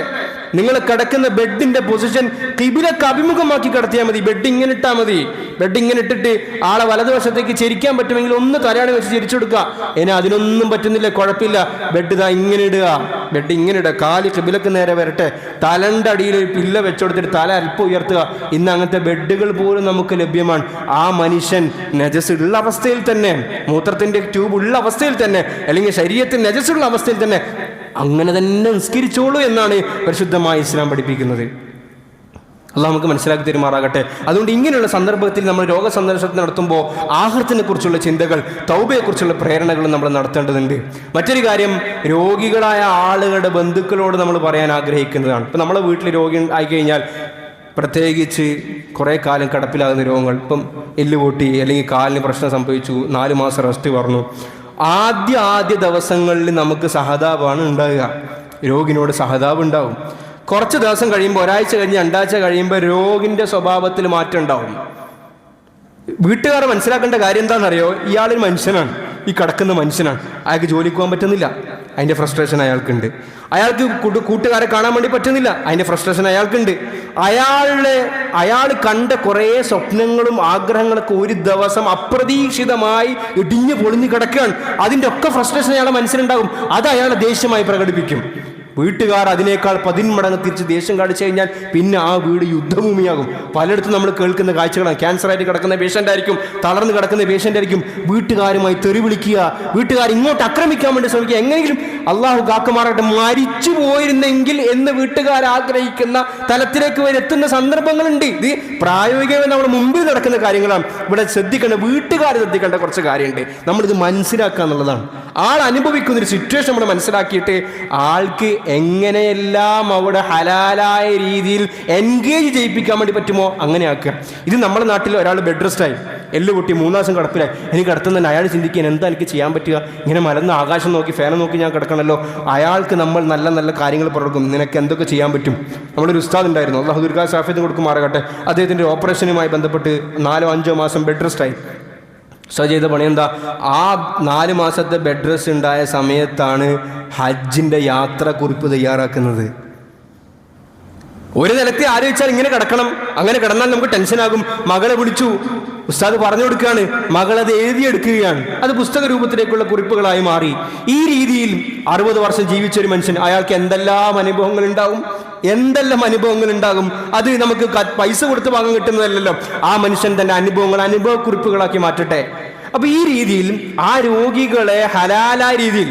നിങ്ങൾ കിടക്കുന്ന ബെഡിന്റെ പൊസിഷൻ ഖിബിലക്ക് അഭിമുഖമാക്കി കിടത്തിയാൽ മതി. ബെഡ് ഇങ്ങനെ ഇട്ടാൽ മതി. ബെഡ് ഇങ്ങനെ ഇട്ടിട്ട് ആളെ വലതുവശത്തേക്ക് ചെരിക്കാൻ പറ്റുമെങ്കിൽ ഒന്ന് തലയാണി വെച്ച് ചെരിച്ചു കൊടുക്കുക. ഇനി അതിനൊന്നും പറ്റുന്നില്ല, കുഴപ്പമില്ല, ബെഡ് ഇതാ ഇങ്ങനെ ഇടുക, ബെഡ് ഇങ്ങനെ ഇടുക, കാല് കിബിലക്ക് നേരെ വരട്ടെ, തലൻ്റെ അടിയിൽ ഒരു പില്ല വെച്ചുകൊടുത്തിട്ട് തല അല്പം ഉയർത്തുക. ഇന്ന് അങ്ങനത്തെ ബെഡുകൾ പോലും നമുക്ക് ലഭ്യമാണ്. ആ മനുഷ്യൻ നജസ് ഉള്ള അവസ്ഥയിൽ തന്നെ, മൂത്രത്തിന്റെ ട്യൂബ് ഉള്ള അവസ്ഥയിൽ തന്നെ, അല്ലെങ്കിൽ ശരീരത്തിൽ നജസുള്ള അവസ്ഥയിൽ തന്നെ അങ്ങനെ തന്നെ നിസ്കരിച്ചോളൂ എന്നാണ് പരിശുദ്ധമായ ഇസ്ലാം പഠിപ്പിക്കുന്നത്. അള്ളാഹ് നമുക്ക് മനസ്സിലാക്കി തരുമാറാകട്ടെ. അതുകൊണ്ട് ഇങ്ങനെയുള്ള സന്ദർഭത്തിൽ നമ്മൾ രോഗസന്ദർശനം നടത്തുമ്പോൾ ആഹാരത്തിനെ കുറിച്ചുള്ള ചിന്തകൾ, തൗബയെക്കുറിച്ചുള്ള പ്രേരണകൾ നമ്മൾ നടത്തേണ്ടതുണ്ട്. മറ്റൊരു കാര്യം, രോഗികളായ ആളുകളുടെ ബന്ധുക്കളോട് നമ്മൾ പറയാൻ ആഗ്രഹിക്കുന്നതാണ്. ഇപ്പം നമ്മളെ വീട്ടിൽ രോഗി ആയിക്കഴിഞ്ഞാൽ, പ്രത്യേകിച്ച് കുറേ കാലം കിടപ്പിലാകുന്ന രോഗങ്ങൾ, ഇപ്പം എല്ല് പൊട്ടി അല്ലെങ്കിൽ കാലിന് പ്രശ്നം സംഭവിച്ചു, 4 മാസം റെസ്റ്റ് പറഞ്ഞു, ആദ്യ ദിവസങ്ങളിൽ നമുക്ക് സഹതാപാണ് ഉണ്ടാകുക. രോഗിനോട് സഹതാപം ഉണ്ടാവും. കുറച്ച് ദിവസം കഴിയുമ്പോൾ, ഒരാഴ്ച കഴിഞ്ഞ് 2 ആഴ്ച കഴിയുമ്പോൾ രോഗിൻ്റെ സ്വഭാവത്തിൽ മാറ്റം ഉണ്ടാവും. വീട്ടുകാർ മനസ്സിലാക്കേണ്ട കാര്യം എന്താണെന്നറിയോ? ഇയാളൊരു മനുഷ്യനാണ്, ഈ കിടക്കുന്ന മനുഷ്യനാണ്, അയാൾക്ക് ജോലിക്ക് പോകാൻ പറ്റുന്നില്ല, അതിൻ്റെ ഫ്രസ്ട്രേഷൻ അയാൾക്കുണ്ട്. അയാൾക്ക് കൂട്ടുകാരെ കാണാൻ വേണ്ടി പറ്റുന്നില്ല, അതിൻ്റെ ഫ്രസ്ട്രേഷൻ അയാൾക്കുണ്ട്. അയാൾ കണ്ട കുറേ സ്വപ്നങ്ങളും ആഗ്രഹങ്ങളൊക്കെ ഒരു ദിവസം അപ്രതീക്ഷിതമായി ഇടിഞ്ഞു പൊളിഞ്ഞു കിടക്കുകയാണ്. അതിൻ്റെ ഒക്കെ ഫ്രസ്ട്രേഷൻ അയാളുടെ മനസ്സിലുണ്ടാകും. അത് അയാളെ ദേഷ്യമായി പ്രകടിപ്പിക്കും. വീട്ടുകാർ അതിനേക്കാൾ 10 മടങ്ങ് തിരിച്ച് ദേഷ്യം കാണിച്ചു കഴിഞ്ഞാൽ പിന്നെ ആ വീട് യുദ്ധഭൂമിയാകും. പലയിടത്തും നമ്മൾ കേൾക്കുന്ന കാഴ്ചകളാണ്. ക്യാൻസറായിട്ട് കിടക്കുന്ന പേഷ്യൻ്റ് ആയിരിക്കും, തളർന്ന് കിടക്കുന്ന പേഷ്യൻ്റ് ആയിരിക്കും. വീട്ടുകാരുമായി തെറി വിളിക്കുക, വീട്ടുകാർ ഇങ്ങോട്ട് ആക്രമിക്കാൻ വേണ്ടി ശ്രമിക്കുക. എങ്ങനെയെങ്കിലും അള്ളാഹു കാക്കുമാറാകട്ടെ മരിച്ചു പോയിരുന്നെങ്കിൽ എന്ന് വീട്ടുകാർ ആഗ്രഹിക്കുന്ന തലത്തിലേക്ക് വരെ എത്തുന്ന സന്ദർഭങ്ങളുണ്ട്. ഇത് പ്രായോഗികമായി നമ്മൾ മുമ്പിൽ നടക്കുന്ന കാര്യങ്ങളാണ്. ഇവിടെ ശ്രദ്ധിക്കേണ്ട, വീട്ടുകാർ ശ്രദ്ധിക്കേണ്ട കുറച്ച് കാര്യമുണ്ട്. നമ്മളിത് മനസ്സിലാക്കുക എന്നുള്ളതാണ്. ആൾ അനുഭവിക്കുന്നൊരു സിറ്റുവേഷൻ നമ്മൾ മനസ്സിലാക്കിയിട്ട് ആൾക്ക് എങ്ങനെയെല്ലാം അവിടെ ഹലാലായ രീതിയിൽ എൻഗേജ് ചെയ്യിപ്പിക്കാൻ വേണ്ടി പറ്റുമോ അങ്ങനെ ആക്കുക. ഇത് നമ്മുടെ നാട്ടിൽ ഒരാൾ ബെഡ് റെസ്റ്റായി, എല്ല് പൊട്ടി 3 മാസം കിടപ്പിലായി, എനിക്ക് കിടത്തുന്ന അയാൾ ചിന്തിക്കാൻ എന്താ എനിക്ക് ചെയ്യാൻ പറ്റുക? ഇങ്ങനെ മലന്ന് ആകാശം നോക്കി ഫാനെ നോക്കി ഞാൻ കിടക്കണമല്ലോ. അയാൾക്ക് നമ്മൾ നല്ല നല്ല കാര്യങ്ങൾ കൊടുക്കും. നിനക്ക് എന്തൊക്കെ ചെയ്യാൻ പറ്റും? നമ്മളൊരു ഉസ്താദ് ഉണ്ടായിരുന്നു, അള്ളാഹു ദീർഘായുസ്സും ആഫിയത്തും കൊടുക്കുമാറാകട്ടെ. അദ്ദേഹത്തിൻ്റെ ഓപ്പറേഷനുമായി ബന്ധപ്പെട്ട് 4-5 മാസം ബെഡ് റെസ്റ്റായി. ചെയ്ത പണി എന്താ? ആ 4 മാസത്തെ ബെഡ് റെസ്റ്റ് ഉണ്ടായ സമയത്താണ് ഹജ്ജിൻ്റെ യാത്രക്കുറിപ്പ് തയ്യാറാക്കുന്നത്. ഒരു നിലത്തെ ആലോചിച്ചാൽ ഇങ്ങനെ കിടക്കണം, അങ്ങനെ കിടന്നാൽ നമുക്ക് ടെൻഷനാകും. മകളെ വിളിച്ചു, ഉസ്താദ് പറഞ്ഞു കൊടുക്കുകയാണ്, മകളത് എഴുതിയെടുക്കുകയാണ്. അത് പുസ്തക രൂപത്തിലേക്കുള്ള കുറിപ്പുകളായി മാറി. ഈ രീതിയിൽ 60 വർഷം ജീവിച്ചൊരു മനുഷ്യൻ, അയാൾക്ക് എന്തെല്ലാം അനുഭവങ്ങൾ ഉണ്ടാകും. അത് നമുക്ക് പൈസ കൊടുത്ത് വാങ്ങാൻ കിട്ടുന്നതല്ലല്ലോ. ആ മനുഷ്യൻ തന്റെ അനുഭവക്കുറിപ്പുകളാക്കി മാറ്റട്ടെ. അപ്പൊ ഈ രീതിയിൽ ആ രോഗികളെ ഹലാലായ രീതിയിൽ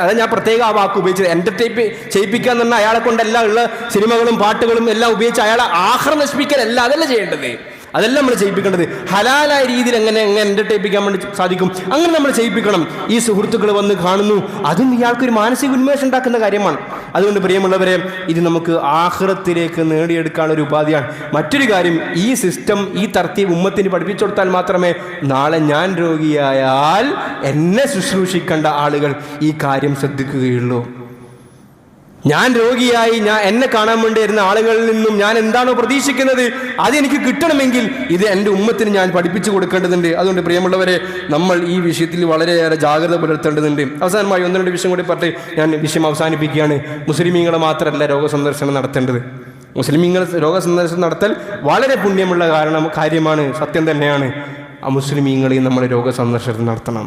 അത് ഞാൻ പ്രത്യേക ആ വാക്ക് ഉപയോഗിച്ചത്, എന്റർടൈപ്പ് ചെയ്യിപ്പിക്കുക എന്ന് പറഞ്ഞാൽ അയാളെ കൊണ്ടെല്ലാം ഉള്ള സിനിമകളും പാട്ടുകളും എല്ലാം ഉപയോഗിച്ച് അയാളെ ആഹാരം നശിപ്പിക്കലല്ല, അതല്ല ചെയ്യേണ്ടത്. അതെല്ലാം നമ്മൾ ചെയ്യിപ്പിക്കേണ്ടത് ഹലാലായ രീതിയിൽ എങ്ങനെ എന്റർടൈപ്പിക്കാൻ വേണ്ടി സാധിക്കും അങ്ങനെ നമ്മൾ ചെയ്യിപ്പിക്കണം. ഈ സുഹൃത്തുക്കൾ വന്ന് കാണുന്നു, അതും ഇയാൾക്കൊരു മാനസിക ഉന്മേഷം ഉണ്ടാക്കുന്ന കാര്യമാണ്. അതുകൊണ്ട് പ്രിയമുള്ളവരെ, ഇത് നമുക്ക് ആഖിറത്തിലേക്ക് നേടിയെടുക്കാനുള്ള ഒരു ഉപാധിയാണ്. മറ്റൊരു കാര്യം, ഈ സിസ്റ്റം, ഈ തർത്തീബ് ഉമ്മത്തിന് പഠിപ്പിച്ചു കൊടുത്താൽ മാത്രമേ നാളെ ഞാൻ രോഗിയായാൽ എന്നെ ശുശ്രൂഷിക്കേണ്ട ആളുകൾ ഈ കാര്യം ശ്രദ്ധിക്കുകയുള്ളൂ. ഞാൻ രോഗിയായി എന്നെ കാണാൻ വേണ്ടി വരുന്ന ആളുകളിൽ നിന്നും ഞാൻ എന്താണോ പ്രതീക്ഷിക്കുന്നത് അതെനിക്ക് കിട്ടണമെങ്കിൽ ഇത് എൻ്റെ ഉമ്മത്തിന് ഞാൻ പഠിപ്പിച്ചു കൊടുക്കേണ്ടതുണ്ട്. അതുകൊണ്ട് പ്രിയമുള്ളവരെ, നമ്മൾ ഈ വിഷയത്തിൽ വളരെയേറെ ജാഗ്രത പുലർത്തേണ്ടതുണ്ട്. അവസാനമായി 1-2 വിഷയം കൂടി പറഞ്ഞ് ഞാൻ വിഷയം അവസാനിപ്പിക്കുകയാണ്. മുസ്ലിമീങ്ങളെ മാത്രമല്ല രോഗസന്ദർശനം നടത്തേണ്ടത്. മുസ്ലിമീങ്ങൾ രോഗസന്ദർശനം നടത്തൽ വളരെ പുണ്യമുള്ള കാര്യമാണ്, സത്യം തന്നെയാണ്. ആ മുസ്ലിമീങ്ങളെയും നമ്മൾ രോഗസന്ദർശനം നടത്തണം.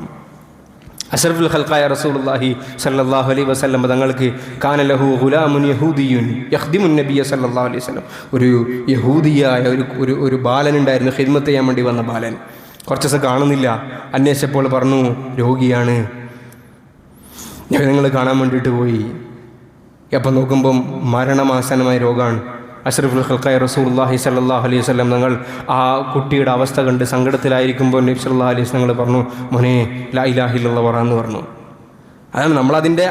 അഷ്റഫുൽ ഖൽഖായ റസൂലുള്ളാഹി സ്വല്ലല്ലാഹു അലൈഹി വസല്ലം തങ്ങൾക്ക് കാന ലഹു ഗുലാമുൻ യഹൂദിയുൻ യഖ്ദിമുൻ നബിയ സ്വല്ലല്ലാഹു അലൈഹി വസല്ലം, ഒരു യഹൂദിയായ ഒരു ബാലനുണ്ടായിരുന്നു, ഖിദ്മത്ത് ചെയ്യാൻ വേണ്ടി വന്ന ബാലൻ. കുറച്ച് ദിവസം കാണുന്നില്ല. അന്വേഷിച്ചപ്പോൾ പറഞ്ഞു രോഗിയാണ്, നിങ്ങൾ കാണാൻ വേണ്ടിയിട്ട് പോയി. അപ്പം നോക്കുമ്പം മരണമാസന്നമായ രോഗമാണ്. അഷ്റഫുൽ ഖൽഖായ റസൂലുള്ളാഹി സ്വല്ലല്ലാഹു അലൈഹി വസല്ലം തങ്ങൾ ആ കുട്ടിയുടെ അവസ്ഥ കണ്ട് സങ്കടത്തിലായിരിക്കുമ്പോൾ നബി സല്ലല്ലാഹു അലൈഹി വസല്ലം പറഞ്ഞു, മോനെ ലാ ഇലാഹ ഇല്ലല്ലാഹ് പറ എന്ന് പറഞ്ഞു. അതാണ് നമ്മളതിൻ്റെ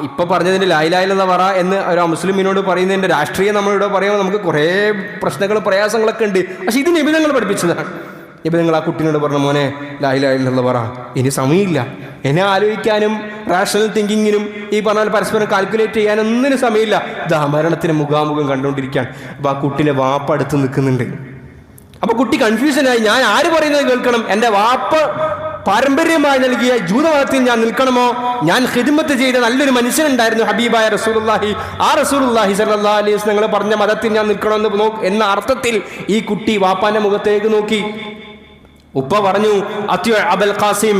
ഇപ്പോൾ പറഞ്ഞതിൻ്റെ ലാ ഇലാഹ ഇല്ലല്ലാഹ് പറ എന്ന് ഒരു മുസ്ലിമിനോട് പറയുന്നതിൻ്റെ രാഷ്ട്രീയം നമ്മളിവിടെ പറയുമ്പോൾ നമുക്ക് കുറേ പ്രശ്നങ്ങളും പ്രയാസങ്ങളൊക്കെ ഉണ്ട്. പക്ഷെ ഇത് നബി തങ്ങൾ പഠിപ്പിച്ചതാണ്. നബി തങ്ങൾ ആ കുട്ടീനോട് പറഞ്ഞു, മോനെ ലാ ഇലാഹ ഇല്ലല്ലാഹ് പറ, ഇനി സമയമില്ല, എന്നെ ആലോചിക്കാനും റാഷണൽ തിങ്കിങ്ങിനും ഈ പറഞ്ഞാൽ പരസ്പരം കാൽക്കുലേറ്റ് ചെയ്യാനൊന്നിനും സമയമില്ല. ഇതാ മരണത്തിന് മുഖാമുഖം കണ്ടുകൊണ്ടിരിക്കുകയാണ്. അപ്പോൾ ആ കുട്ടീൻ്റെ വാപ്പ അടുത്ത് നിൽക്കുന്നുണ്ട്. അപ്പോൾ കുട്ടി കൺഫ്യൂഷനായി, ഞാൻ ആര് പറയുന്നത് കേൾക്കണം? എൻ്റെ വാപ്പ പാരമ്പര്യമായി നൽകിയ ജൂതമതത്തിൽ ഞാൻ നിൽക്കണമോ? ഞാൻ ഖിദ്മത്ത് ചെയ്ത നല്ലൊരു മനുഷ്യനുണ്ടായിരുന്നു ഹബീബായ റസൂലുള്ളാഹി, ആ റസൂലുള്ളാഹി സ്വല്ലല്ലാഹു അലൈഹി വസല്ലം നിങ്ങൾ പറഞ്ഞ മതത്തിൽ ഞാൻ നിൽക്കണമെന്ന് എന്ന അർത്ഥത്തിൽ ഈ കുട്ടി വാപ്പാന്റെ മുഖത്തേക്ക് നോക്കി. ഉപ്പ പറഞ്ഞു അത്യ അബുൽ ഖാസിം,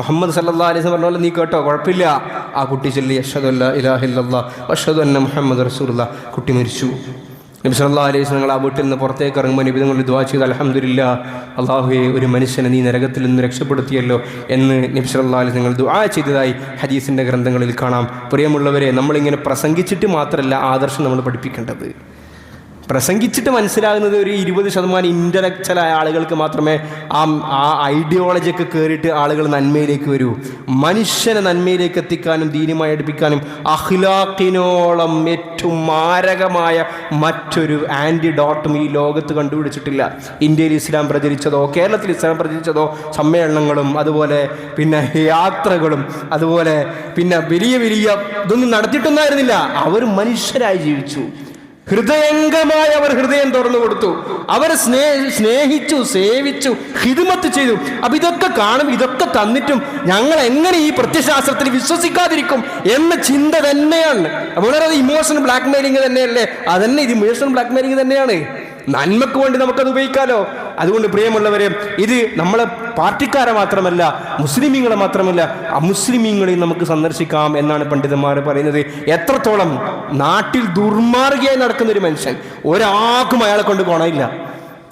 മുഹമ്മദ് സല്ലല്ലാഹു അലൈഹി വസല്ലം പറഞ്ഞ നീ കേട്ടോ, കുഴപ്പമില്ല. ആ കുട്ടി ചൊല്ലി അഷ്ഹദു അല്ലാ ഇലാഹ ഇല്ലല്ലാഹ് വഅഷ്ഹദു അന്ന മുഹമ്മദ് റസൂലുള്ളാഹ്. കുട്ടി മരിച്ചു. നബി സല്ലല്ലാഹു അലൈഹി വസല്ലം ആ വീട്ടിൽ നിന്ന് പുറത്തേക്ക് ഇറങ്ങുമ്പോൾ നബി തങ്ങൾ ദുആ ചെയ്തു, അൽഹംദുലില്ലാ, അല്ലാഹുവേ ഒരു മനുഷ്യനെ നീ നരകത്തിൽ നിന്ന് രക്ഷപ്പെടുത്തിയല്ലോ എന്ന് നബി സല്ലല്ലാഹു അലൈഹി വസല്ലം ദുആ ചെയ്തതായി ഹദീസിൻ്റെ ഗ്രന്ഥങ്ങളിൽ കാണാം. പ്രിയമുള്ളവരെ, നമ്മളിങ്ങനെ പ്രസംഗിച്ചിട്ട് മാത്രമല്ല ആദർശം നമ്മൾ പഠിപ്പിക്കേണ്ടത്. പ്രസംഗിച്ചിട്ട് മനസ്സിലാകുന്നത് ഒരു 20% ഇൻ്റലക്ച്വലായ ആളുകൾക്ക് മാത്രമേ ആ ഐഡിയോളജിയൊക്കെ കയറിയിട്ട് ആളുകൾ നന്മയിലേക്ക് വരൂ. മനുഷ്യനെ നന്മയിലേക്ക് എത്തിക്കാനും ദീനുമായി അടുപ്പിക്കാനും അഖ്ലാഖിനോളം ഏറ്റവും മാരകമായ മറ്റൊരു ആൻറ്റിഡോട്ടും ഈ ലോകത്ത് കണ്ടുപിടിച്ചിട്ടില്ല. ഇന്ത്യയിൽ ഇസ്ലാം പ്രചരിച്ചതോ കേരളത്തിൽ ഇസ്ലാം പ്രചരിച്ചതോ സമ്മേളനങ്ങളും അതുപോലെ പിന്നെ യാത്രകളും അതുപോലെ പിന്നെ വലിയ വലിയ ഇതൊന്നും നടത്തിയിട്ടൊന്നായിരുന്നില്ല. അവർ മനുഷ്യരായി ജീവിച്ചു. ഹൃദയംഗമായി അവർ ഹൃദയം തുറന്നു കൊടുത്തു. അവരെ സ്നേഹിച്ചു, സേവിച്ചു, ഖിദ്മത്ത് ചെയ്തു. അപ്പൊ ഇതൊക്കെ കാണും, ഇതൊക്കെ തന്നിട്ടും ഞങ്ങൾ എങ്ങനെ ഈ പ്രത്യശാസ്ത്രത്തിൽ വിശ്വസിക്കാതിരിക്കും എന്ന ചിന്ത തന്നെയാണ്. അപ്പോൾ അത് ഇമോഷണൽ ബ്ലാക്ക് മെയിലിംഗ് തന്നെയല്ലേ? അതന്നെ, ഇത് ഇമോഷണൽ ബ്ലാക്ക് മെയിലിംഗ് തന്നെയാണ്. നന്മക്ക് വേണ്ടി നമുക്കത് ഉപയോഗിക്കാമല്ലോ. അതുകൊണ്ട് പ്രിയമുള്ളവരെ, ഇത് നമ്മളെ പാർട്ടിക്കാരെ മാത്രമല്ല, മുസ്ലിമീങ്ങളെ മാത്രമല്ല, അമുസ്ലിമീങ്ങളെയും നമുക്ക് സന്ദർശിക്കാം എന്നാണ് പണ്ഡിതന്മാർ പറയുന്നത്. എത്രത്തോളം നാട്ടിൽ ദുർമാർഗിയായി നടക്കുന്ന ഒരു മനുഷ്യൻ, ഒരാൾക്കും അയാളെ കൊണ്ട് ഗുണമില്ല.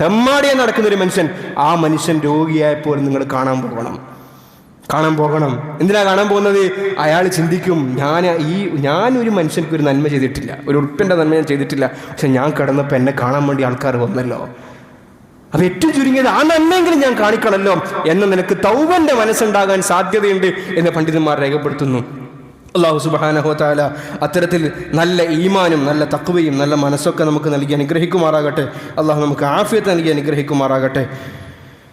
തെമ്മാടിയായി നടക്കുന്ന ഒരു മനുഷ്യൻ, ആ മനുഷ്യൻ രോഗിയായപ്പോൾ നിങ്ങൾ കാണാൻ പോകണം. എന്തിനാ കാണാൻ പോകുന്നത്? അയാൾ ചിന്തിക്കും, ഞാനൊരു മനുഷ്യർക്ക് ഒരു നന്മ ചെയ്തിട്ടില്ല, ഒരു ഉറുപ്പിൻ്റെ നന്മ ഞാൻ ചെയ്തിട്ടില്ല, പക്ഷെ ഞാൻ കിടന്നപ്പോൾ എന്നെ കാണാൻ വേണ്ടി ആൾക്കാർ വന്നല്ലോ. അത് ഏറ്റവും ചുരുങ്ങിയത് ആ നന്മയെങ്കിലും ഞാൻ കാണിക്കണമല്ലോ എന്ന നിനക്ക് തൗബന്റെ മനസ്സുണ്ടാകാൻ സാധ്യതയുണ്ട് എന്ന് പണ്ഡിതന്മാർ രേഖപ്പെടുത്തുന്നു. അല്ലാഹു സുബ്ഹാനഹു വ തആല അത്തരത്തിൽ നല്ല ഈമാനും നല്ല തഖ്വയും നല്ല മനസ്സൊക്കെ നമുക്ക് നൽകി അനുഗ്രഹിക്കുമാറാകട്ടെ. അല്ലാഹു നമുക്ക് ആഫിയത്ത് നൽകി അനുഗ്രഹിക്കുമാറാകട്ടെ.